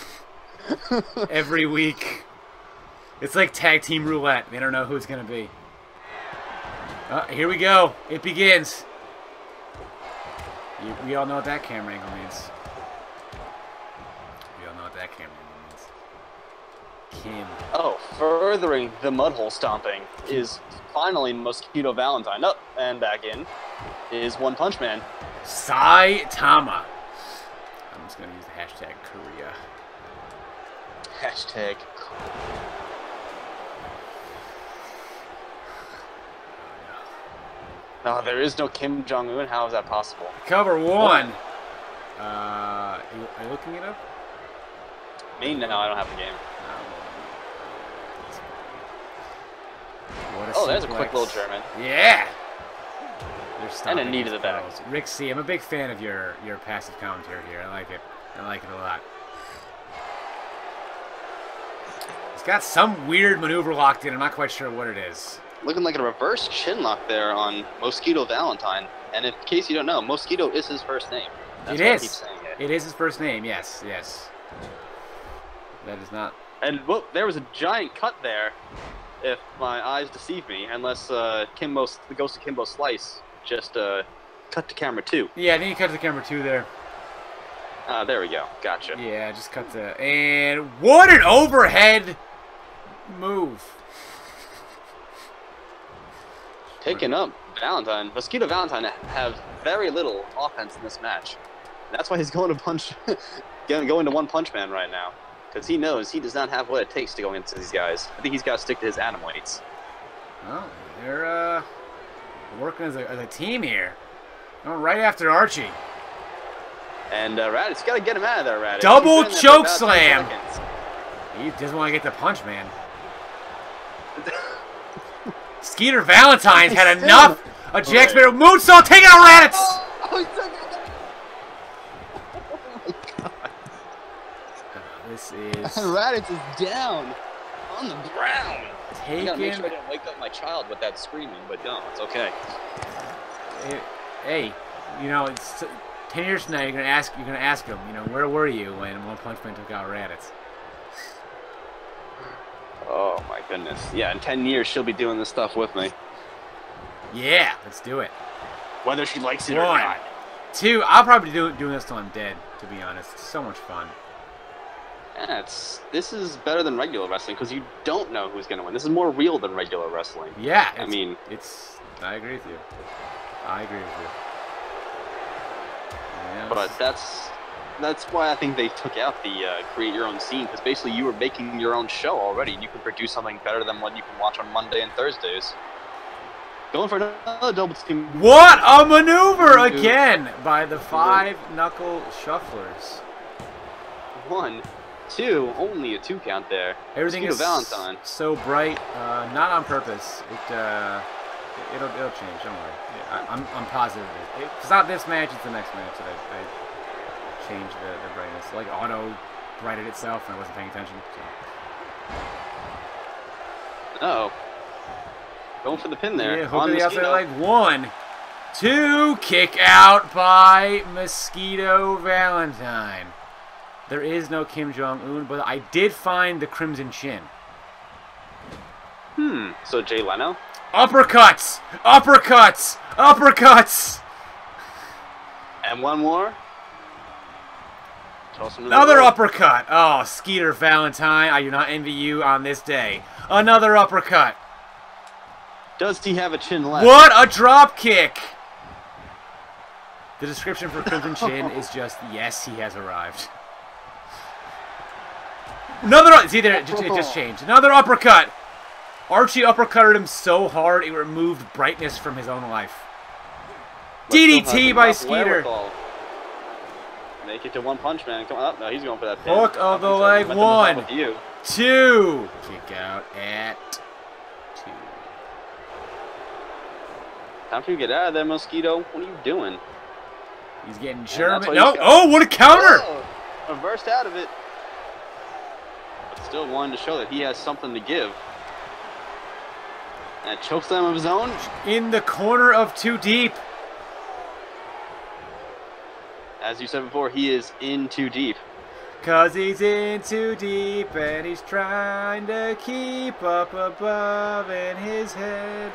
every week. It's like tag team roulette. They don't know who it's gonna be. Here we go. It begins. We all know what that camera angle means. We all know what that camera angle means. Kim. Oh, furthering the mudhole stomping is finally Mosquito Valentine. Up and back in is One Punch Man. Saitama. I'm just going to use the hashtag Korea. Hashtag No, there is no Kim Jong-un. How is that possible? Cover one. Are you looking it up? Me? No, I don't have the game. Oh, there's a quick little German. Yeah. And a knee to the back. Rick C, I'm a big fan of your passive commentary here. I like it. I like it a lot. He's got some weird maneuver locked in. I'm not quite sure what it is. Looking like a reverse chin lock there on Mosquito Valentine. And in case you don't know, Mosquito is his first name. That's why I keep saying it. It is his first name, yes, yes. That is not... And whoa, there was a giant cut there, if my eyes deceive me, unless the Ghost of Kimbo Slice just cut to camera 2. Yeah, I think he cut to camera 2 there. There we go. Gotcha. Yeah, just cut to... And what an overhead move. Taking up Valentine. Mosquito Valentine have very little offense in this match. And that's why he's going to One Punch Man right now. Because he knows he does not have what it takes to go into these guys. I think he's got to stick to his atom weights. Well, they're working as a team here. Going right after Archie. And Raditz, got to get him out of there, Raditz. Double choke slam. He doesn't want to get the punch, man. Skeeter Valentine's had enough. A Jack Sparrow moonsault taking out Raditz. Oh my god. This is... Raditz is down on the ground. Taking... I gotta make sure I didn't wake up my child with that screaming, but no, it's okay. Hey, you know, it's 10 years from now. You're gonna ask him. You know, where were you when One Punch Man took out Raditz? Oh my goodness. Yeah, in 10 years she'll be doing this stuff with me. Yeah, let's do it. Whether she likes it or not. 2, I'll probably be doing this till I'm dead, to be honest. It's so much fun. Yeah, this is better than regular wrestling because you don't know who's going to win. This is more real than regular wrestling. Yeah, I mean, I agree with you. I agree with you. Yeah, but that's why I think they took out the create your own scene, because basically you were making your own show already, and you can produce something better than what you can watch on Monday and Thursdays. Going for another double team. What a maneuver again by the 5-knuckle shufflers. 1, 2, only a 2 count there. Everything is Valentine. So bright, not on purpose. It'll change. Don't worry. Yeah, I'm positive. It's not this match. It's the next match that I changed the brightness. Like auto brightened itself, and I wasn't paying attention. So. Uh-oh. Going for the pin there. Yeah, hook to the outside leg. 1, 2, kick out by Mosquito Valentine. There is no Kim Jong-un, but I did find the Crimson Chin. So Jay Leno? Uppercuts! Uppercuts! Uppercuts! And one more. Another uppercut! Oh, Skeeter Valentine, I do not envy you on this day. Another uppercut. Does he have a chin left? What a drop kick! The description for Crimson Chin is just, yes, he has arrived. Another, see there, it just changed. Another uppercut. Archie uppercutted him so hard it removed brightness from his own life. DDT by Skeeter. Make it to One Punch Man. Come on, no, he's going for that pin. Hook of the leg. 1, 2. Kick out at 2. Time for you to get out of there, Mosquito. What are you doing? He's getting German. No. Oh, what a counter! Oh, reversed out of it. But still wanting to show that he has something to give. And a chokeslam of his own. In the corner of Too Deep. As you said before, he is in too deep. 'Cause he's in too deep and he's trying to keep up above in his head.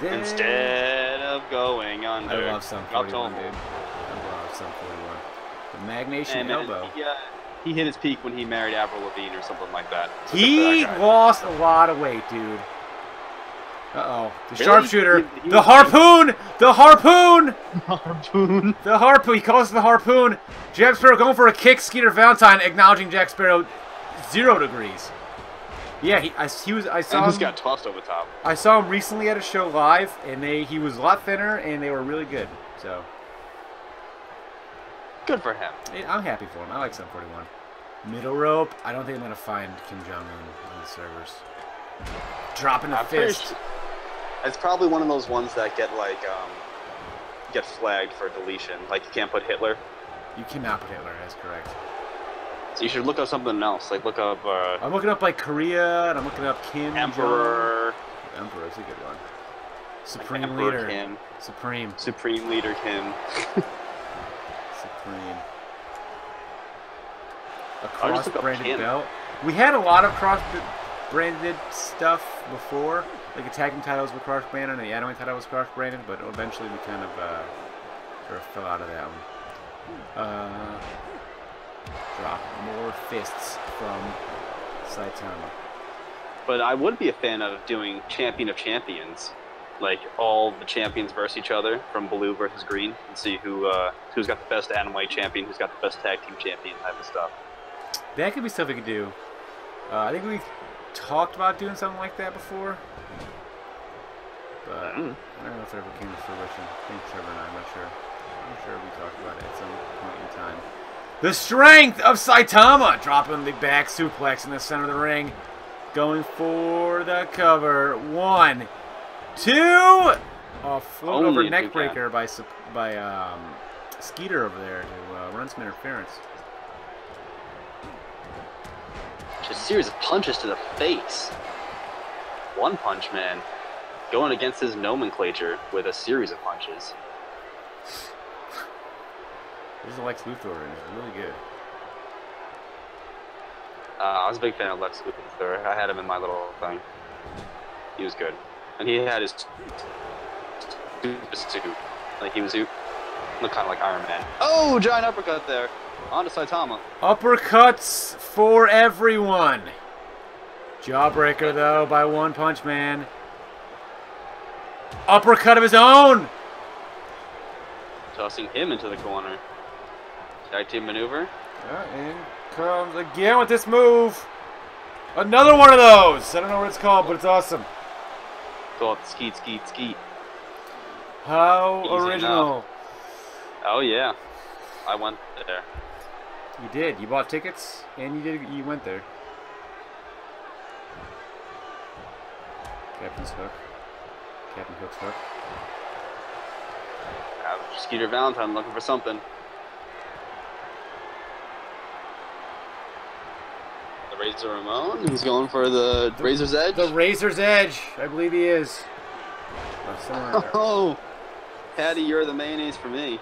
Instead of going under. I love Sum 41, dude. I love Sum 41. The Magnation elbow. He hit his peak when he married Avril Lavigne or something like that. He lost a lot of weight, dude. Uh-oh. The Really? sharpshooter. The harpoon! The harpoon! Harpoon. The harpoon. He calls it the harpoon. Jack Sparrow going for a kick. Skeeter Valentine acknowledging Jack Sparrow 0 degrees. Yeah, I saw him. Just got tossed over the top. I saw him recently at a show live, and he was a lot thinner, and they were really good. So good for him. I'm happy for him. I like Sum 41. Middle rope. I don't think I'm gonna find Kim Jong-un on the servers. Dropping a fist. It's probably one of those ones that get like get flagged for deletion. Like you can't put Hitler. You cannot put Hitler. That's correct. So you should look up something else. Like look up. I'm looking up like Korea, and I'm looking up Kim Emperor. Emperor is a good one. Supreme like Emperor Leader. Kim. Supreme Leader Kim. Supreme. A cross-branded belt. We had a lot of cross-branded stuff before. Like the tag team titles were cross-branded and the anime title was cross-branded, but eventually we kind of sort of fell out of that one. Drop more fists from Saitama. But I would be a fan of doing Champion of Champions. Like all the champions versus each other from blue versus green, and see who's got the best anime champion, who's got the best tag team champion type of stuff. That could be stuff we could do. I think we've talked about doing something like that before. But I don't know if it ever came to fruition. I think Trevor and I'm not sure. I'm sure we talked about it at some point in time. The strength of Saitama! Dropping the back suplex in the center of the ring. Going for the cover. 1, 2! A float over neck breaker by Skeeter over there to run some interference. Just a series of punches to the face. One Punch Man going against his nomenclature with a series of punches. There's a Lex Luthor in it. Really good. I was a big fan of Lex Luthor. I had him in my little thing. He was good. And he had his suit. Like he was looked kind of like Iron Man. Oh, giant uppercut there. On to Saitama. Uppercuts for everyone. Jawbreaker, though, by One Punch Man. Uppercut of his own. Tossing him into the corner. Tag team maneuver. In comes again with this move. Another one of those. I don't know what it's called, but it's awesome. Call it skeet, skeet, skeet. How Easy original. Enough. Oh, yeah. I went there. You did. You bought tickets, and you went there. Captain's hook. Captain Hook's hook. Skeeter Valentine looking for something. The Razor Ramon. He's going for the Razor's Edge. The Razor's Edge. I believe he is. Oh, Patty, you're the mayonnaise for me.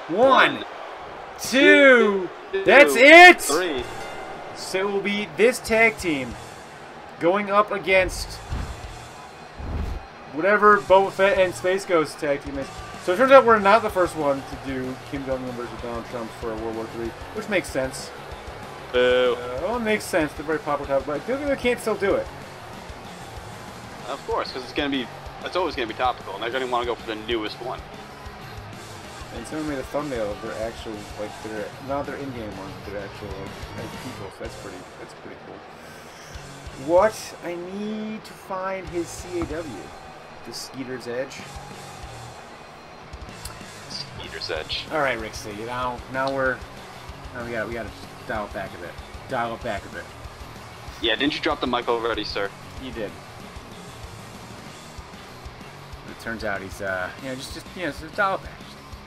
1, 2. That's it. 3. So it will be this tag team going up against whatever Boba Fett and Space Ghost tag team is. So it turns out we're not the first one to do Kim Jong-un versus Donald Trump for World War III, which makes sense. Boo. Well, it makes sense. They're very popular topic, but I feel like they can't still do it. Of course, because it's always gonna be topical, and they're gonna want to go for the newest one. And someone made a thumbnail of their actual, like, not their in-game ones, but their actual, like, as people. So that's pretty cool. What? I need to find his CAW. The Skeeter's Edge. Skeeter's Edge. All right, Rixie. Now we gotta dial it back a bit. Dial it back a bit. Yeah, didn't you drop the mic already, sir? You did. It turns out he's, just dial it back.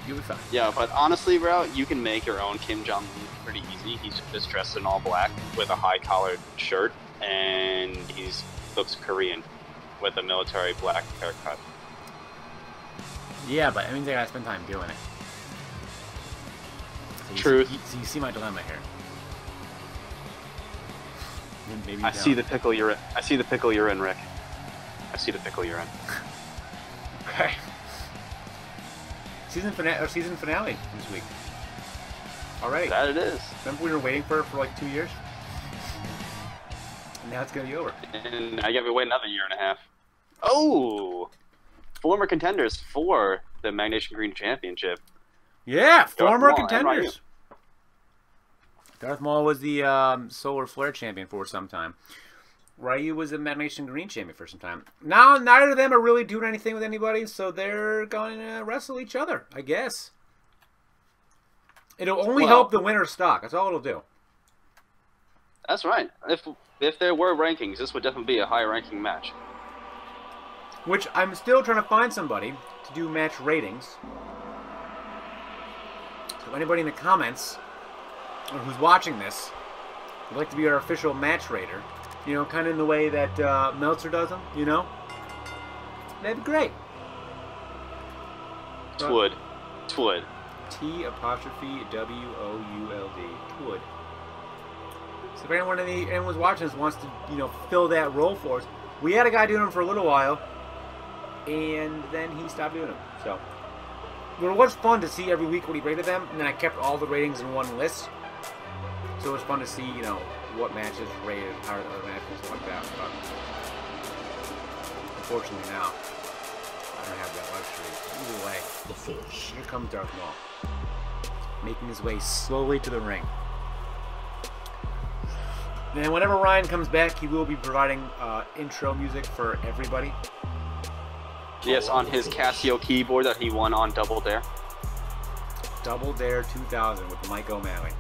You'll be fine. Yeah, but honestly, bro, you can make your own Kim Jong-un pretty easy. He's just dressed in all black with a high-collared shirt, and he looks Korean with a military black haircut. Yeah, but I mean, they gotta spend time doing it. So Truth. So you see my dilemma here. Maybe I see the pickle you're in. I see the pickle you're in, Rick. I see the pickle you're in. Okay. Season finale this week. Already. That it is. Remember we were waiting for it for like 2 years? And now it's gonna be over. And I gotta be waiting another year and a half. Oh! Former contenders for the Magnation Green Championship. Yeah, former Maul and contenders. Darth Maul was the Solar Flare champion for some time. Ryu was the Magnation Green champion for some time. Now, neither of them are really doing anything with anybody, so they're going to wrestle each other, I guess. It'll only help the winner's stock. That's all it'll do. That's right. If there were rankings, this would definitely be a high-ranking match. Which I'm still trying to find somebody to do match ratings. So anybody in the comments or who's watching this would like to be our official match rater, you know, kind of in the way that Meltzer does them, you know? That'd be great. Twould. Twould. T''WOULD. Twould. So if anyone's watching this wants to, you know, fill that role for us, we had a guy doing them for a little while, and then he stopped doing them. So it was fun to see every week what he rated them, and then I kept all the ratings in one list. So it was fun to see, you know, what matches rated, how other matches like that. But unfortunately now, I don't have that luxury. Either way, here comes Darth Maul, making his way slowly to the ring. And whenever Ryan comes back, he will be providing intro music for everybody. Yes, on his Casio keyboard that he won on Double Dare. Double Dare 2000 with Mike O'Malley.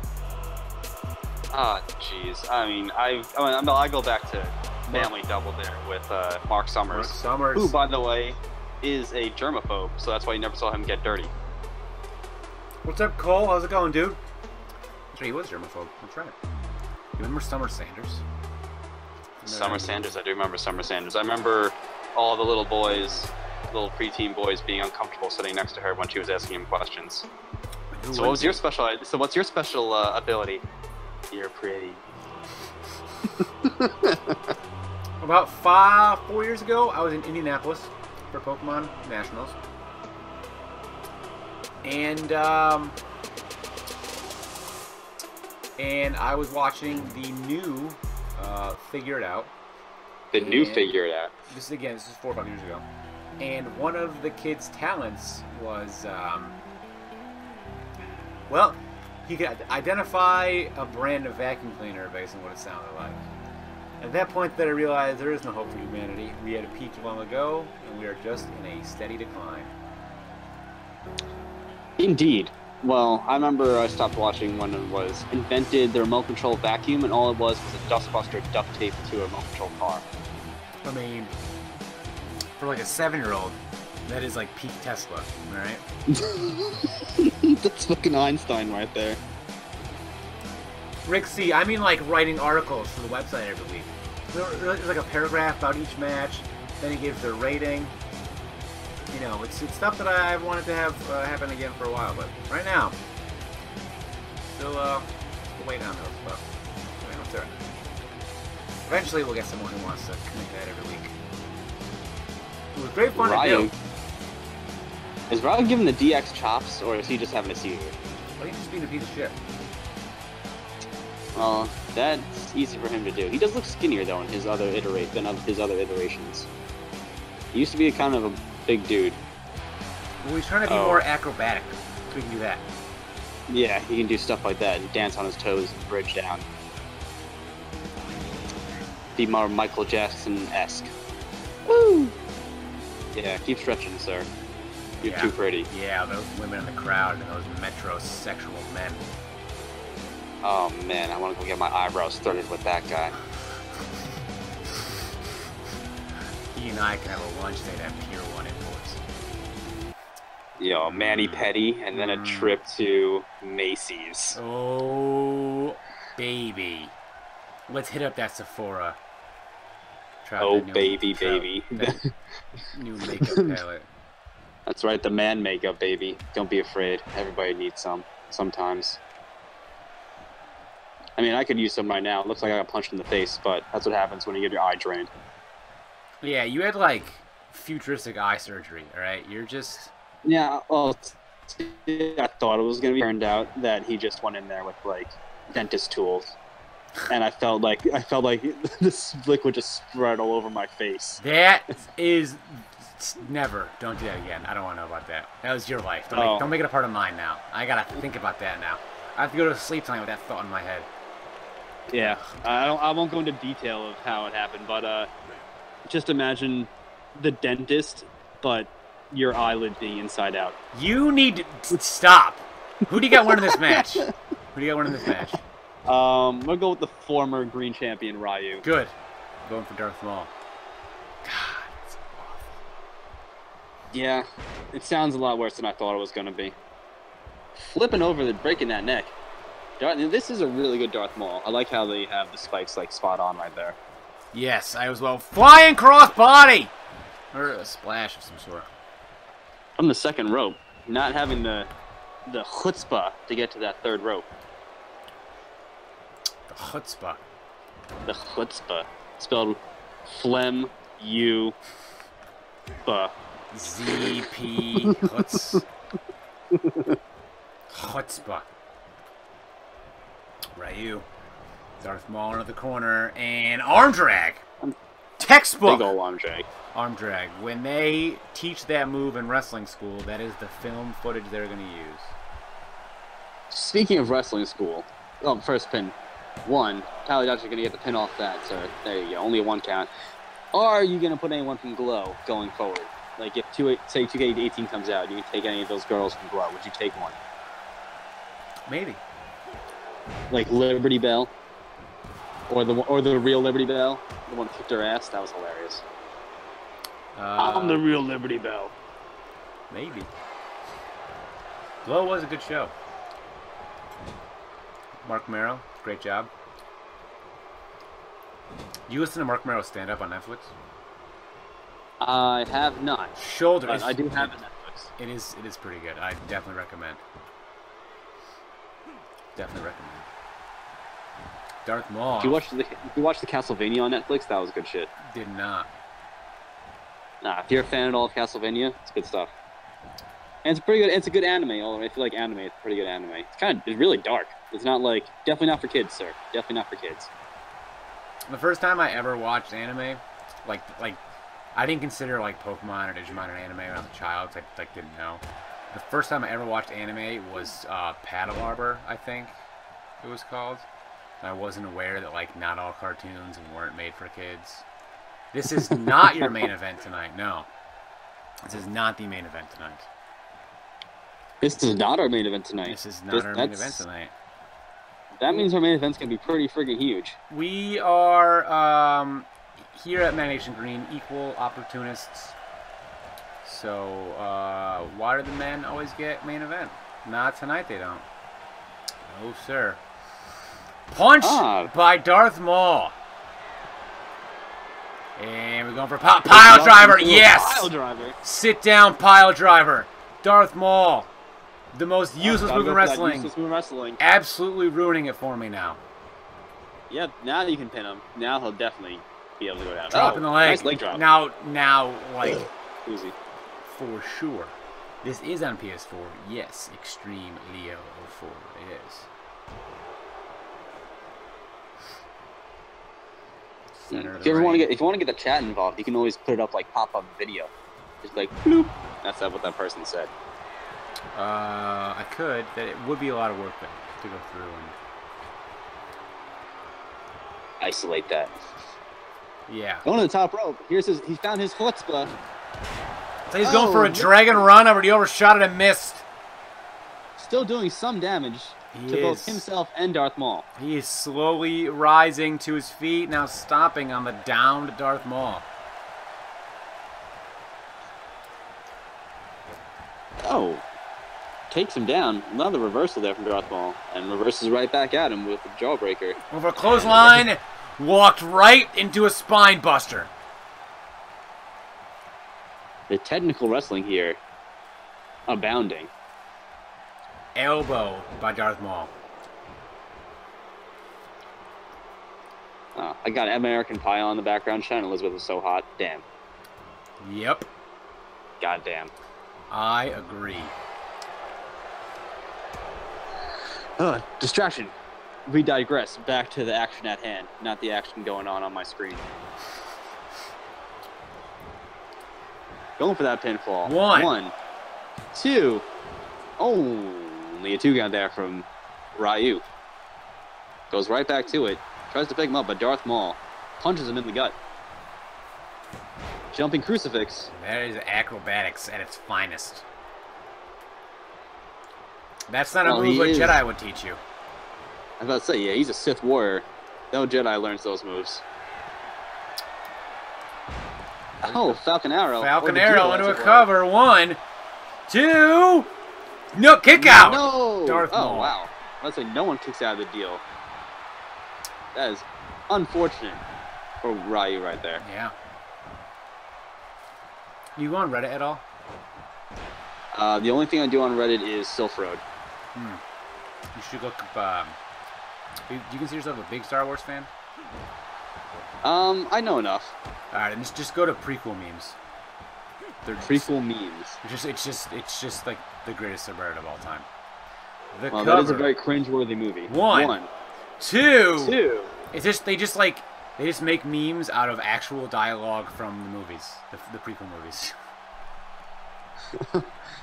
Ah, jeez. I mean, I go back to Family Double Dare with Mark Summers. Mark Summers. Who, by the way, is a germaphobe, so that's why you never saw him get dirty. What's up, Cole? How's it going, dude? That's right, he was a germaphobe. That's right. You remember Summer Sanders? Summer Sanders, I do remember Summer Sanders. I remember all the little boys, little preteen boys, being uncomfortable sitting next to her when she was asking him questions. So what's your special ability? You're pretty. About 4 years ago, I was in Indianapolis for Pokemon Nationals. And I was watching the new Figure It Out. The new Figure It Out. This is 4 or 5 years ago. And one of the kids' talents was, well, he could identify a brand of vacuum cleaner based on what it sounded like. At that point, that I realized there is no hope for humanity. We had peaked long ago, and we are just in a steady decline. Indeed. Well, I remember I stopped watching when it was invented the remote control vacuum, and all it was a dustbuster duct taped to a remote control car. I mean, for like a 7-year-old, that is like peak Tesla, alright? That's fucking Einstein right there. Rick C. I mean, like writing articles for the website every week. There's like a paragraph about each match. Then he gives their rating. You know, it's stuff that I've wanted to have happen again for a while. But right now, still waiting on those stuff. I mean, what's there? Eventually, we'll get someone who wants to commit that every week. It was great fun to do. Is Ryu giving the DX chops, or is he just having a seizure? Well, he's just being a piece of shit. Well, that's easy for him to do. He does look skinnier though in his other iterations. He used to be kind of a big dude. Well, he's trying to be more acrobatic, so we can do that. Yeah, he can do stuff like that and dance on his toes and bridge down. Be more Michael Jackson-esque. Woo! Yeah, keep stretching, sir. You're too pretty. Yeah, those women in the crowd and those metrosexual men. Oh man, I want to go get my eyebrows threaded with that guy. He and I can have a lunch date at Pier 1 Imports. Yo, Manny Petty, and then a trip to Macy's. Oh, baby. Let's hit up that Sephora. Baby. That new makeup palette. That's right, the man makeup, baby. Don't be afraid. Everybody needs some, sometimes. I mean, I could use some right now. It looks like I got punched in the face, but that's what happens when you get your eye drained. Yeah, you had, like, futuristic eye surgery, alright? You're just... Yeah, well, I thought it was going to be turned out that he just went in there with, like, dentist tools. And I felt like this liquid just spread all over my face. That is... Never. Don't do that again. I don't want to know about that. That was your life. Don't make it a part of mine now. I gotta think about that now. I have to go to sleep tonight with that thought in my head. Yeah, I won't go into detail of how it happened, but just imagine the dentist, but your eyelid being inside out. You need to stop. Who do you got winning this match? Who do you got winning this match? I'm gonna go with the former Green Champion Ryu. Good. I'm going for Darth Maul. God. Yeah, it sounds a lot worse than I thought it was going to be. Flipping over, breaking that neck. This is a really good Darth Maul. I like how they have the spikes like spot on right there. Yes, I as well. Flying cross body! Or a splash of some sort. From the second rope. Not having the chutzpah to get to that third rope. The chutzpah. The chutzpah. Spelled phlegm, U, bah. Z-P Chutzpah. Ryu. Darth Maul into the corner. And arm drag. Textbook. Big ol' arm drag. Arm drag. When they teach that move in wrestling school, that is the film footage they're going to use. Speaking of wrestling school, first pin. 1. Tyler Dutch is going to get the pin off that, so there you go. Only a 1 count. Are you going to put anyone from Glow going forward? Like, if, say, 2K18 comes out, you can take any of those girls from Glow. Would you take one? Maybe. Like Liberty Bell? Or the real Liberty Bell? The one who kicked her ass? That was hilarious. I'm the real Liberty Bell. Maybe. Glow was a good show. Mark Merrow, great job. You listen to Mark Merrow stand-up on Netflix? I have not. Shoulder. But I do have it Netflix. It is pretty good. I definitely recommend. Definitely recommend. Darth Maul. If you watch the Castlevania on Netflix, that was good shit. Did not. Nah, if you're a fan at all of Castlevania, it's good stuff. And it's pretty good. It's a good anime. Although if you like anime, it's a pretty good anime. It's really dark. It's not like definitely not for kids, sir. Definitely not for kids. The first time I ever watched anime, like I didn't consider like Pokemon or Digimon an anime when I was a child. I didn't know. The first time I ever watched anime was Paddle Arbor, I think it was called. I wasn't aware that like not all cartoons weren't made for kids. This is not your main event tonight. No, this is not the main event tonight. This is not our main event tonight. This is not our main event tonight. That means our main event's gonna be pretty friggin' huge. We are here at Man Green, equal opportunists. So why do the men always get main event? Not tonight, they don't. No, sir. Punch by Darth Maul. And we're going for pile driver. Yes. Pile driver. Sit down, pile driver. Darth Maul. The most useless move in wrestling. Useless move in wrestling. Absolutely ruining it for me now. Yep, now you can pin him. Now he'll definitely be able to go down. Dropping the leg. Nice leg drop. Now, like, easy. For sure. This is on PS4. Yes, Extreme Leo 04. It is. If you want to get the chat involved, you can always put it up like pop-up video. Just like bloop. That's what that person said. I could. That it would be a lot of work though, to go through and isolate that. Yeah. Going to the top rope. He found his chutzpah. So he's going for a dragon run, but he overshot it and missed. Still doing some damage to both himself and Darth Maul. He is slowly rising to his feet, now stopping on the downed Darth Maul. Oh. Takes him down. Another reversal there from Darth Maul. And reverses right back at him with the jawbreaker. Over a clothesline, walked right into a spine buster. The technical wrestling here, abounding. Elbow by Darth Maul. I got American Pie on the background. Shannon Elizabeth was so hot. Damn. Yep. Goddamn. I agree. Distraction. We digress. Back to the action at hand, not the action going on my screen. Going for that pinfall. One. Two. Oh, only a 2 count there from Ryu. Goes right back to it. Tries to pick him up, but Darth Maul punches him in the gut. Jumping crucifix. That is acrobatics at its finest. That's not a move a Jedi would teach you. I was about to say, yeah, he's a Sith warrior. No Jedi learns those moves. Oh, Falcon Arrow. Falcon Arrow into a cover. 1, 2. No, kick out. No. Darth Maul. Oh, wow. I was say no one kicks out of the deal. That is unfortunate for Ryu right there. Yeah. You go on Reddit at all? The only thing I do on Reddit is Silph Road. You should look up. Do you consider yourself a big Star Wars fan? I know enough. All right, and just go to prequel memes. Prequel memes. It's just like the greatest subreddit of all time. Well, that is a very cringeworthy movie. 1, 2. It's just they just make memes out of actual dialogue from the movies, the prequel movies.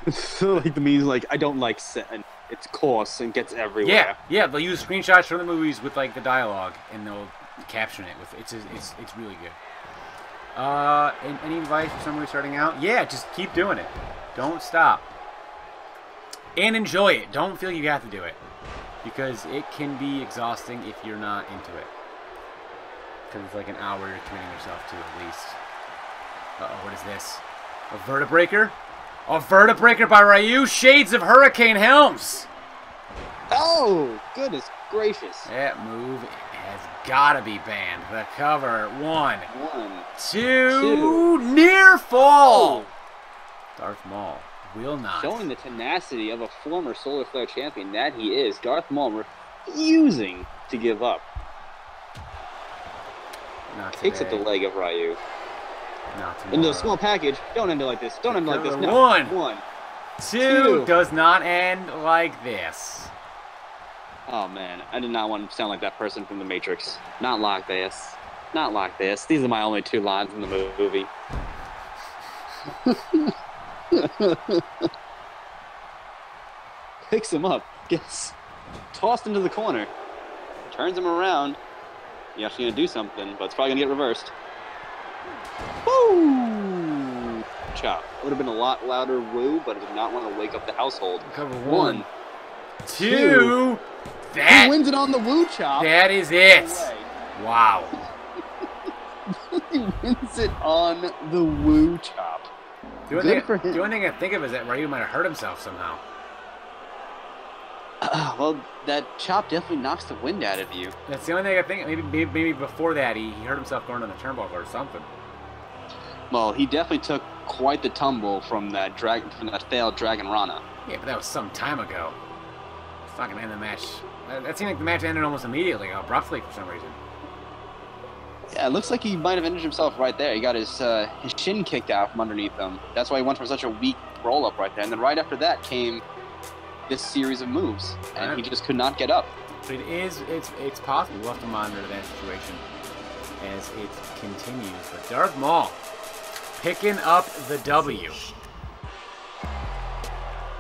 So like the memes like I don't like set and it's coarse and gets everywhere. Yeah. They'll use screenshots from the movies with like the dialogue and they'll caption it with it's really good. Any advice for somebody starting out? Yeah, just keep doing it. Don't stop. And enjoy it. Don't feel you have to do it. Because it can be exhausting if you're not into it. Because it's like an hour you're committing yourself to at least. Uh-oh, what is this? A vertebreaker? A vertebreaker by Ryu? Shades of Hurricane Helms! Oh, goodness gracious. That move has got to be banned. The cover. 1, 2. Near fall! Darth Maul will not. Showing the tenacity of a former Solar Flare champion that he is. Darth Maul refusing to give up. Takes up the leg of Ryu. Into a small package. Don't end it like this. Don't end it like this. No. 1, 2. Does not end like this. Oh, man. I did not want to sound like that person from The Matrix. Not like this. Not like this. These are my only 2 lines in the movie. Picks him up. Gets tossed into the corner. Turns him around. He's actually going to do something, but it's probably going to get reversed. Woo! Chop. Would have been a lot louder woo, but I did not want to wake up the household. Cover 1, 2. He wins it on the woo chop. That is it. Wow. He wins it on the woo chop. The only thing I think of is that Ryu might have hurt himself somehow. Well, that chop definitely knocks the wind out of you. That's the only thing I think. Maybe before that he hurt himself going on the turnbuckle or something. Well, he definitely took quite the tumble from that failed Dragon Rana. Yeah, but that was some time ago. It's not gonna end the match. That seemed like the match ended almost immediately, abruptly for some reason. Yeah, it looks like he might have injured himself right there. He got his shin kicked out from underneath him. That's why he went for such a weak roll-up right there. And then right after that came this series of moves, and he just could not get up. But it's possible. We'll have to monitor that situation as it continues. But Darth Maul picking up the W.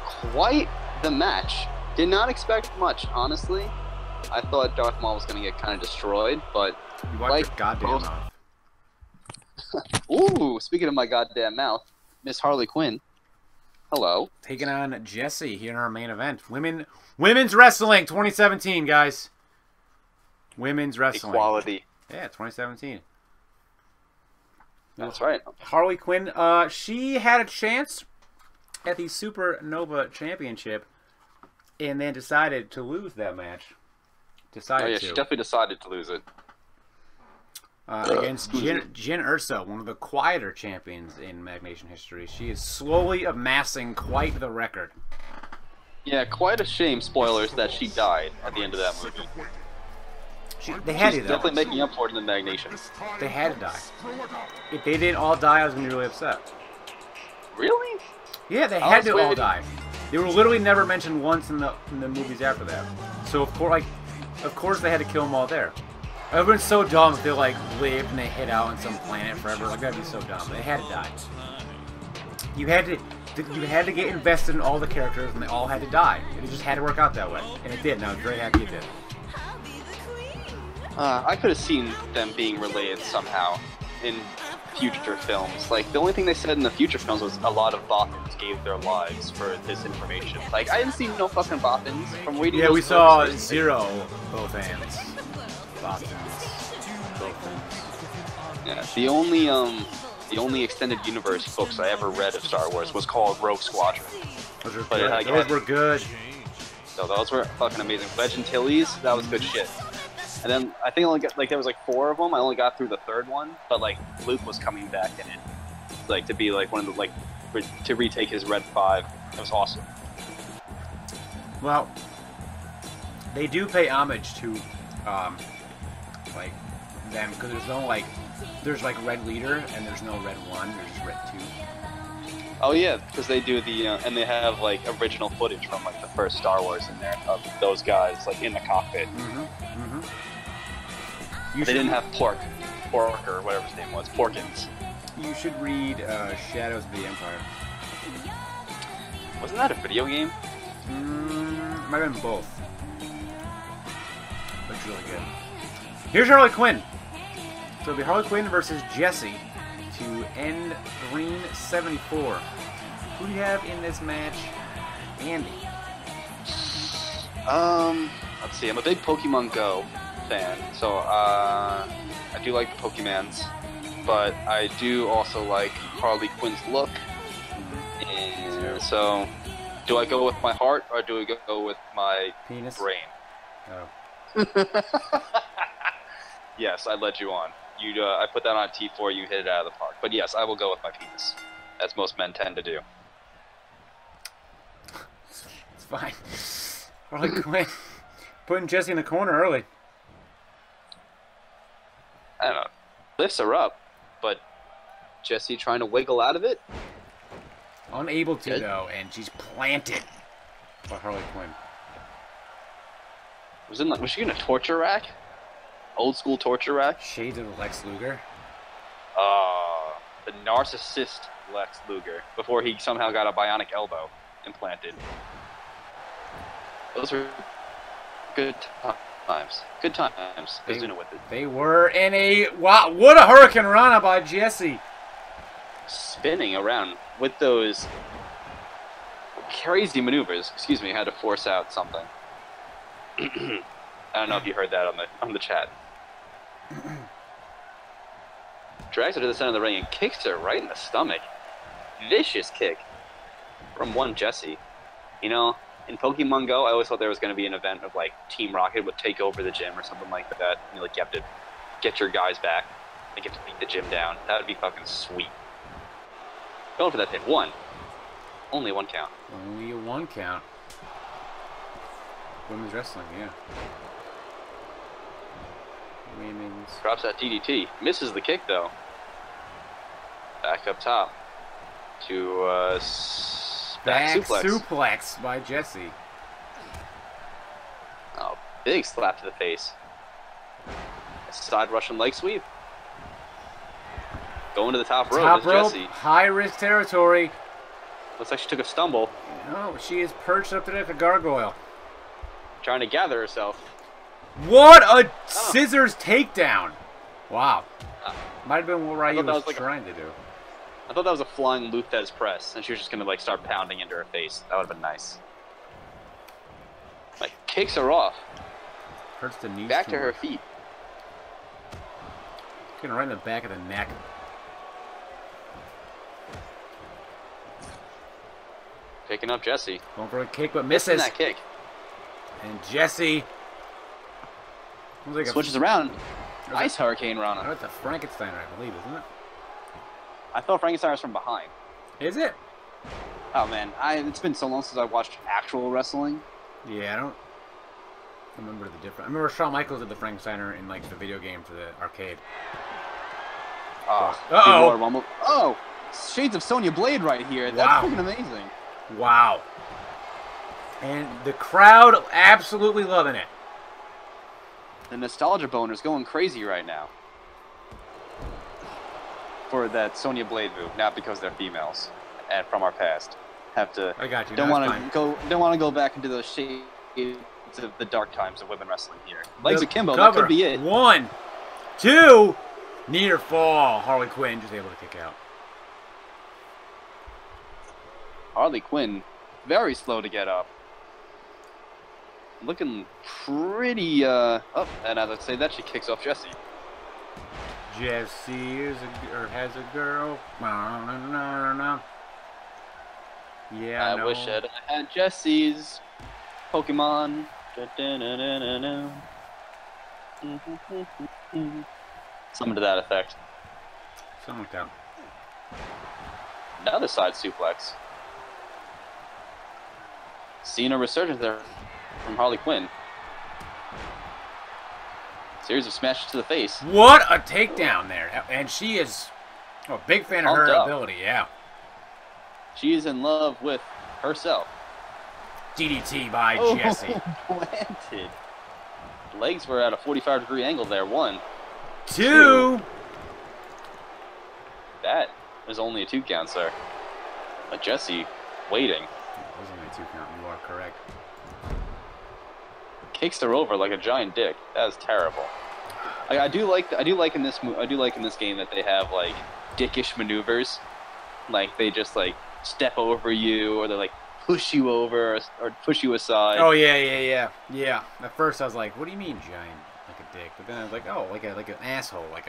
Quite the match. Did not expect much, honestly. I thought Darth Maul was going to get kind of destroyed, but... You watch your goddamn mouth. Ooh, speaking of my goddamn mouth, Miss Harley Quinn. Hello. Taking on Jessie here in our main event. Women's Wrestling 2017, guys. Women's Wrestling. Equality. Yeah, 2017. That's right. Harley Quinn, she had a chance at the Supernova Championship and then decided to lose that match. She definitely decided to lose it. Against Jin Urso, one of the quieter champions in Mag Nation history. She is slowly amassing quite the record. Yeah, quite a shame, spoilers, that she died at the end of that movie. They had She's to, though. definitely making up for it in the Mag Nation. They had to die. If they didn't all die, I was going to be really upset. Really? Yeah, they had to all die. They were literally never mentioned once in the movies after that. So, of course they had to kill them all there. Everyone's so dumb if they like live and they hid out on some planet forever. Like that'd be so dumb. They had to die. You had to get invested in all the characters, and they all had to die. It just had to work out that way, and it did. And I was very happy it did. I could have seen them being related somehow in future films. Like the only thing they said in the future films was a lot of Bothans gave their lives for this information. Like I didn't see no fucking Bothans from waiting. Yeah, we saw zero both hands. Yeah, the only extended universe books I ever read of Star Wars was called Rogue Squadron. Those were good. Those were good. So those were fucking amazing. Legend Tillies, that was good shit. And then I think I only got there was like 4 of them. I only got through the 3rd one, but like Luke was coming back in it, like to be like one of the to retake his Red 5. It was awesome. Well, they do pay homage to like them because there's Red Leader and there's no Red 1, there's just Red 2. Oh yeah, because they do the and they have like original footage from like the first Star Wars in there of those guys like in the cockpit. They didn't have Pork or whatever his name was, Porkins. You should read Shadows of the Empire. Wasn't that a video game? Might have been both. Looks really good. Here's Harley Quinn. So it'll be Harley Quinn versus Jessie to end Green 74. Who do you have in this match, Andy? Let's see. I'm a big Pokemon Go fan, so I do like the Pokemans, but I do also like Harley Quinn's look. And so, do I go with my heart or do I go with my penis? Brain? Oh. Yes, I led you on. I put that on T4. You hit it out of the park. But yes, I will go with my penis, as most men tend to do. It's fine. Harley Quinn putting Jessie in the corner early. I don't know. Lifts her up, but Jessie trying to wiggle out of it. Unable to though, and she's planted by Harley Quinn. Was she in a torture rack? Old school torture rack? Shades of Lex Luger. The narcissist Lex Luger. Before he somehow got a bionic elbow implanted. Those were good times. Good times. Who's doing it with it? They were in a... Wow, what a Hurricane Rana by Jessie. Spinning around with those crazy maneuvers. Excuse me, I had to force out something. I don't know if you heard that on the chat. Drags her to the center of the ring and kicks her right in the stomach. Vicious kick from one Jessie. You know, in Pokemon Go, I always thought there was going to be an event of like Team Rocket would take over the gym or something like that. And, like you have to get your guys back. Like you have to beat the gym down. That would be fucking sweet. Going for that hit. One. Only one count. Only a one count. Women's wrestling, yeah. Women's. Drops that DDT. Misses the kick though. Back up top to back suplex by Jessie. Oh, big slap to the face. Side Russian leg sweep. Going to the top rope. Top rope, Jessie. high risk territory. Looks like she took a stumble. No, she is perched up there like a gargoyle. Trying to gather herself. What a scissors takedown! Wow. Might have been what Ryu was like trying to do. I thought that was a flying Luthez press, and she was just gonna like start pounding into her face. That would have been nice. Like kicks her off. Hurts the knees. Back to her feet. Getting right in the back of the neck. Picking up Jessie. Going for a kick, but misses. That kick. And Jessie like switches around. Ice Hurricane Rana. That's a Frankensteiner, I believe, isn't it? I thought Frankensteiner was from behind. Is it? Oh man, it's been so long since I watched actual wrestling. Yeah, I don't remember the difference. I remember Shawn Michaels did the Frankensteiner in like the video game for the arcade. Uh-oh. Oh, shades of Sonya Blade right here. That's freaking amazing. Wow. And the crowd absolutely loving it. The nostalgia boner's going crazy right now. For that Sonya Blade move, not because they're females and from our past. Have to. I got you. Don't want to go back into those shades of the dark times of women wrestling here. Legs akimbo. That could be it. 1, 2. Near fall. Harley Quinn just able to kick out. Harley Quinn, very slow to get up. Looking pretty up, and as I say that, she kicks off Jessie. Jessie has a girl. Yeah, I wish I had Jessie's Pokemon. Something to that effect. Something like that. Another side suplex. Seeing a resurgence there from Harley Quinn. Series of smashes to the face. What a takedown there. And she is a big fan of her ability, yeah. She is in love with herself. DDT by Jessie. Planted. Legs were at a 45-degree angle there. 1, 2. That was only a 2 count, sir. But Jessie waiting. It was only a 2 count. You are correct. Kicks her over like a giant dick. That is terrible. I do like in this game that they have like dickish maneuvers, like they just like step over you or they like push you over or push you aside. Oh yeah. At first I was like, what do you mean giant like a dick? But then I was like, oh, like an asshole, like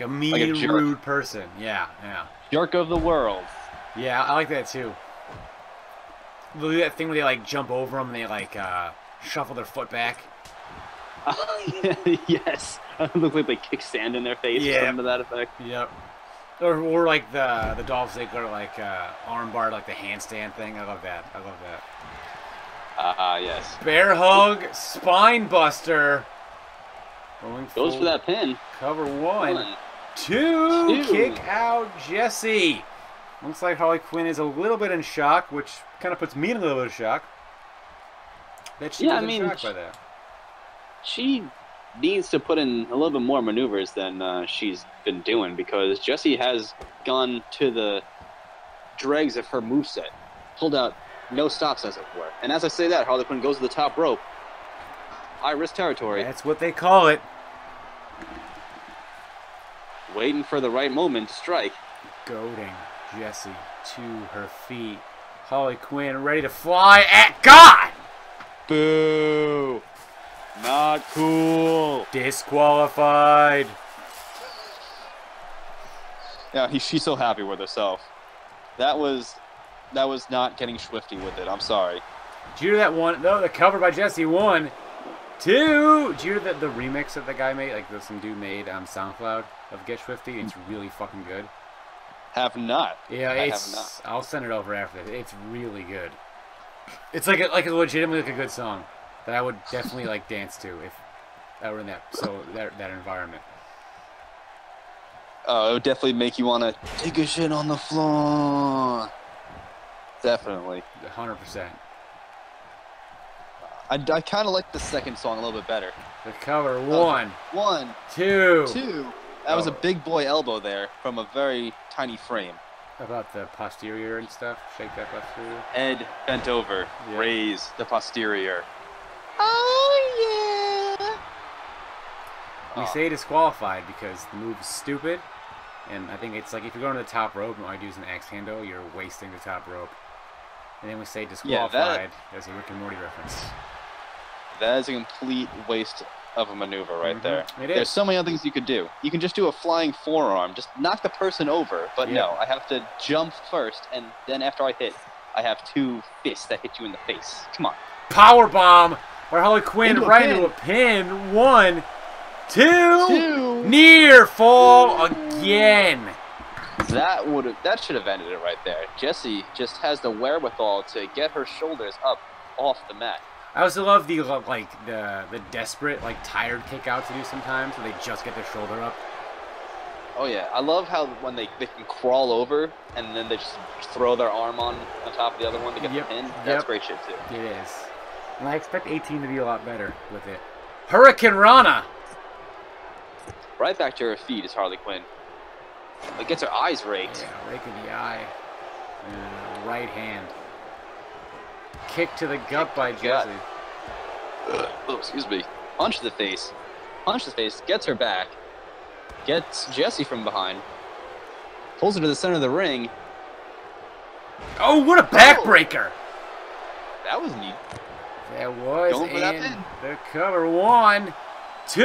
a mean, rude person. Yeah. Jerk of the world. Yeah, I like that too. That thing where they like jump over them and they like shuffle their foot back. Yes. It looks like they kick sand in their face or something to that effect. Yep. Or like the Dolph Ziggler like armbar, like the handstand thing. I love that. Yes. Bear hug, spine buster. Goes for that pin. Cover 1, 2. Kick out Jessie. Looks like Harley Quinn is a little bit in shock, which kind of puts me in a little bit of shock. That she was in shock by that. She needs to put in a little bit more maneuvers than she's been doing because Jessie has gone to the dregs of her moveset. Pulled out no stops, as it were. And as I say that, Harley Quinn goes to the top rope. High-risk territory. That's what they call it. Waiting for the right moment to strike. Goading Jessie to her feet. Harley Quinn ready to fly at God! Boo! Not cool. Disqualified. Yeah, she's so happy with herself. That was not getting swifty with it. I'm sorry. Did you hear that one? No, the cover by Jessie. 1, 2. Did you hear the remix that the guy made? Like some dude made on SoundCloud of Get Swifty. It's really fucking good. Have not. Yeah, I have not. I'll send it over after this. It's really good. It's like a legitimately like a good song that I would definitely like dance to if I were in that environment. Oh, it would definitely make you want to take a shit on the floor. Definitely. 100%. I kind of like the second song a little bit better. The cover. 1, 2. 2. That was a big boy elbow there from a very tiny frame. About the posterior and stuff. Shake that posterior. Head bent over. Yeah. Raise the posterior. Oh, yeah. We say disqualified because the move is stupid. And I think it's like if you're going to the top rope and all you do is an axe handle, you're wasting the top rope. And then we say disqualified as a Rick and Morty reference. That is a complete waste of a maneuver right there. It is. There's so many other things you could do. You can just do a flying forearm, just knock the person over. But no, I have to jump first, and then after I hit, I have 2 fists that hit you in the face. Come on. Power bomb by Harley Quinn right into a pin. 1, 2. Near fall again. That should have ended it right there. Jessie just has the wherewithal to get her shoulders up off the mat. I also love the desperate, like, tired kick outs they do sometimes where they just get their shoulder up. Oh, yeah. I love how when they can crawl over and then they just throw their arm on top of the other one to get the pin. That's great shit, too. It is. And I expect 18 to be a lot better with it. Hurricane Rana! Right back to her feet is Harley Quinn. It gets her eyes raked. Yeah, rake in the eye. Right hand. Kick to the gut by Jessie. Oh, excuse me. Punch to the face. Punch to the face. Gets her back. Gets Jessie from behind. Pulls her to the center of the ring. Oh, what a backbreaker! That was neat. That was. Going for that pin. The cover. 1, 2.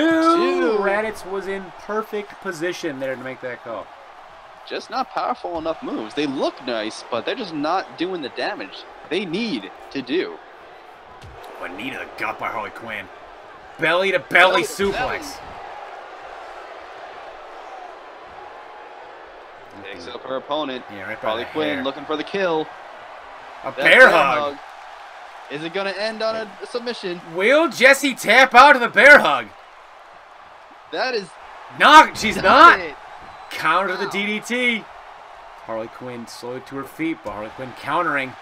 Raditz was in perfect position there to make that call. Just not powerful enough moves. They look nice, but they're just not doing the damage they need to do. But knee to the gut by Harley Quinn. Belly to belly suplex. Takes up her opponent. Yeah, right by Harley Quinn looking for the kill. A bear hug. Is it going to end on a submission? Will Jessie tap out of the bear hug? That is... No, she's not. It. Counter the DDT. Harley Quinn slowly to her feet, but Harley Quinn countering.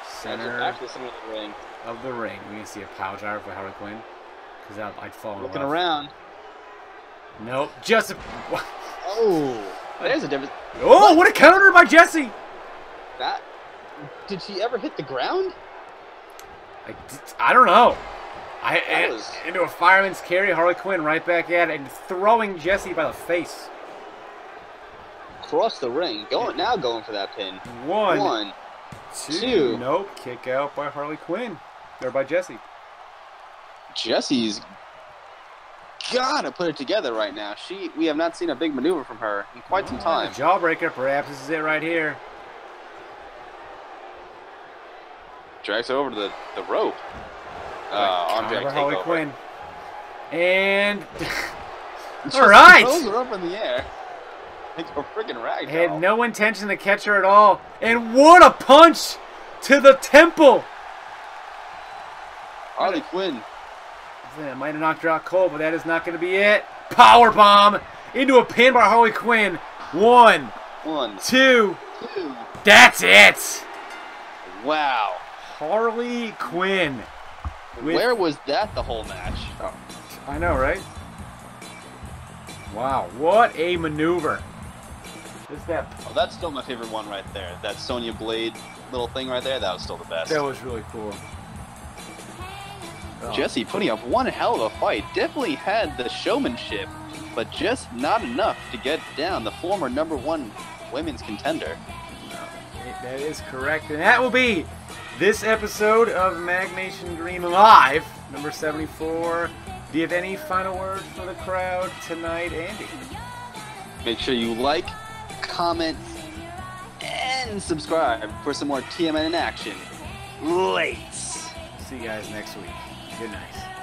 Center of the ring. Of the ring. We can see a power driver for Harley Quinn. Because I'd fall in looking around. Nope. Just a... Oh. There's a difference. Oh, what a counter by Jessie. That... Did she ever hit the ground? I don't know. Into a fireman's carry, Harley Quinn right back at it and throwing Jessie by the face. Across the ring. Now going for that pin. 1, 2. Nope. Kick out by Harley Quinn. Or by Jessie. Jessie's gotta put it together right now. We have not seen a big maneuver from her in quite some time. Jawbreaker, perhaps this is it right here. Drags her over to the rope. Arm drag Harley takeover. Quinn. And all right. Throws her up in the air. Like a freaking rag doll. Had no intention to catch her at all. And what a punch to the temple. Harley Quinn. That might have knocked her out cold, but that is not going to be it. Power bomb into a pin by Harley Quinn. 1, 2. That's it. Wow. Harley Quinn. Where was that the whole match? Oh, I know, right? Wow, what a maneuver. Oh, that's still my favorite one right there. That Sonya Blade little thing right there, that was still the best. That was really cool. Oh. Jessie putting up one hell of a fight. Definitely had the showmanship, but just not enough to get down the former #1 women's contender. That is correct, and that will be this episode of Magnation Green Live, number 74. Do you have any final words for the crowd tonight, Andy? Make sure you like, comment, and and subscribe for some more TMN in action. Late. See you guys next week. Good night.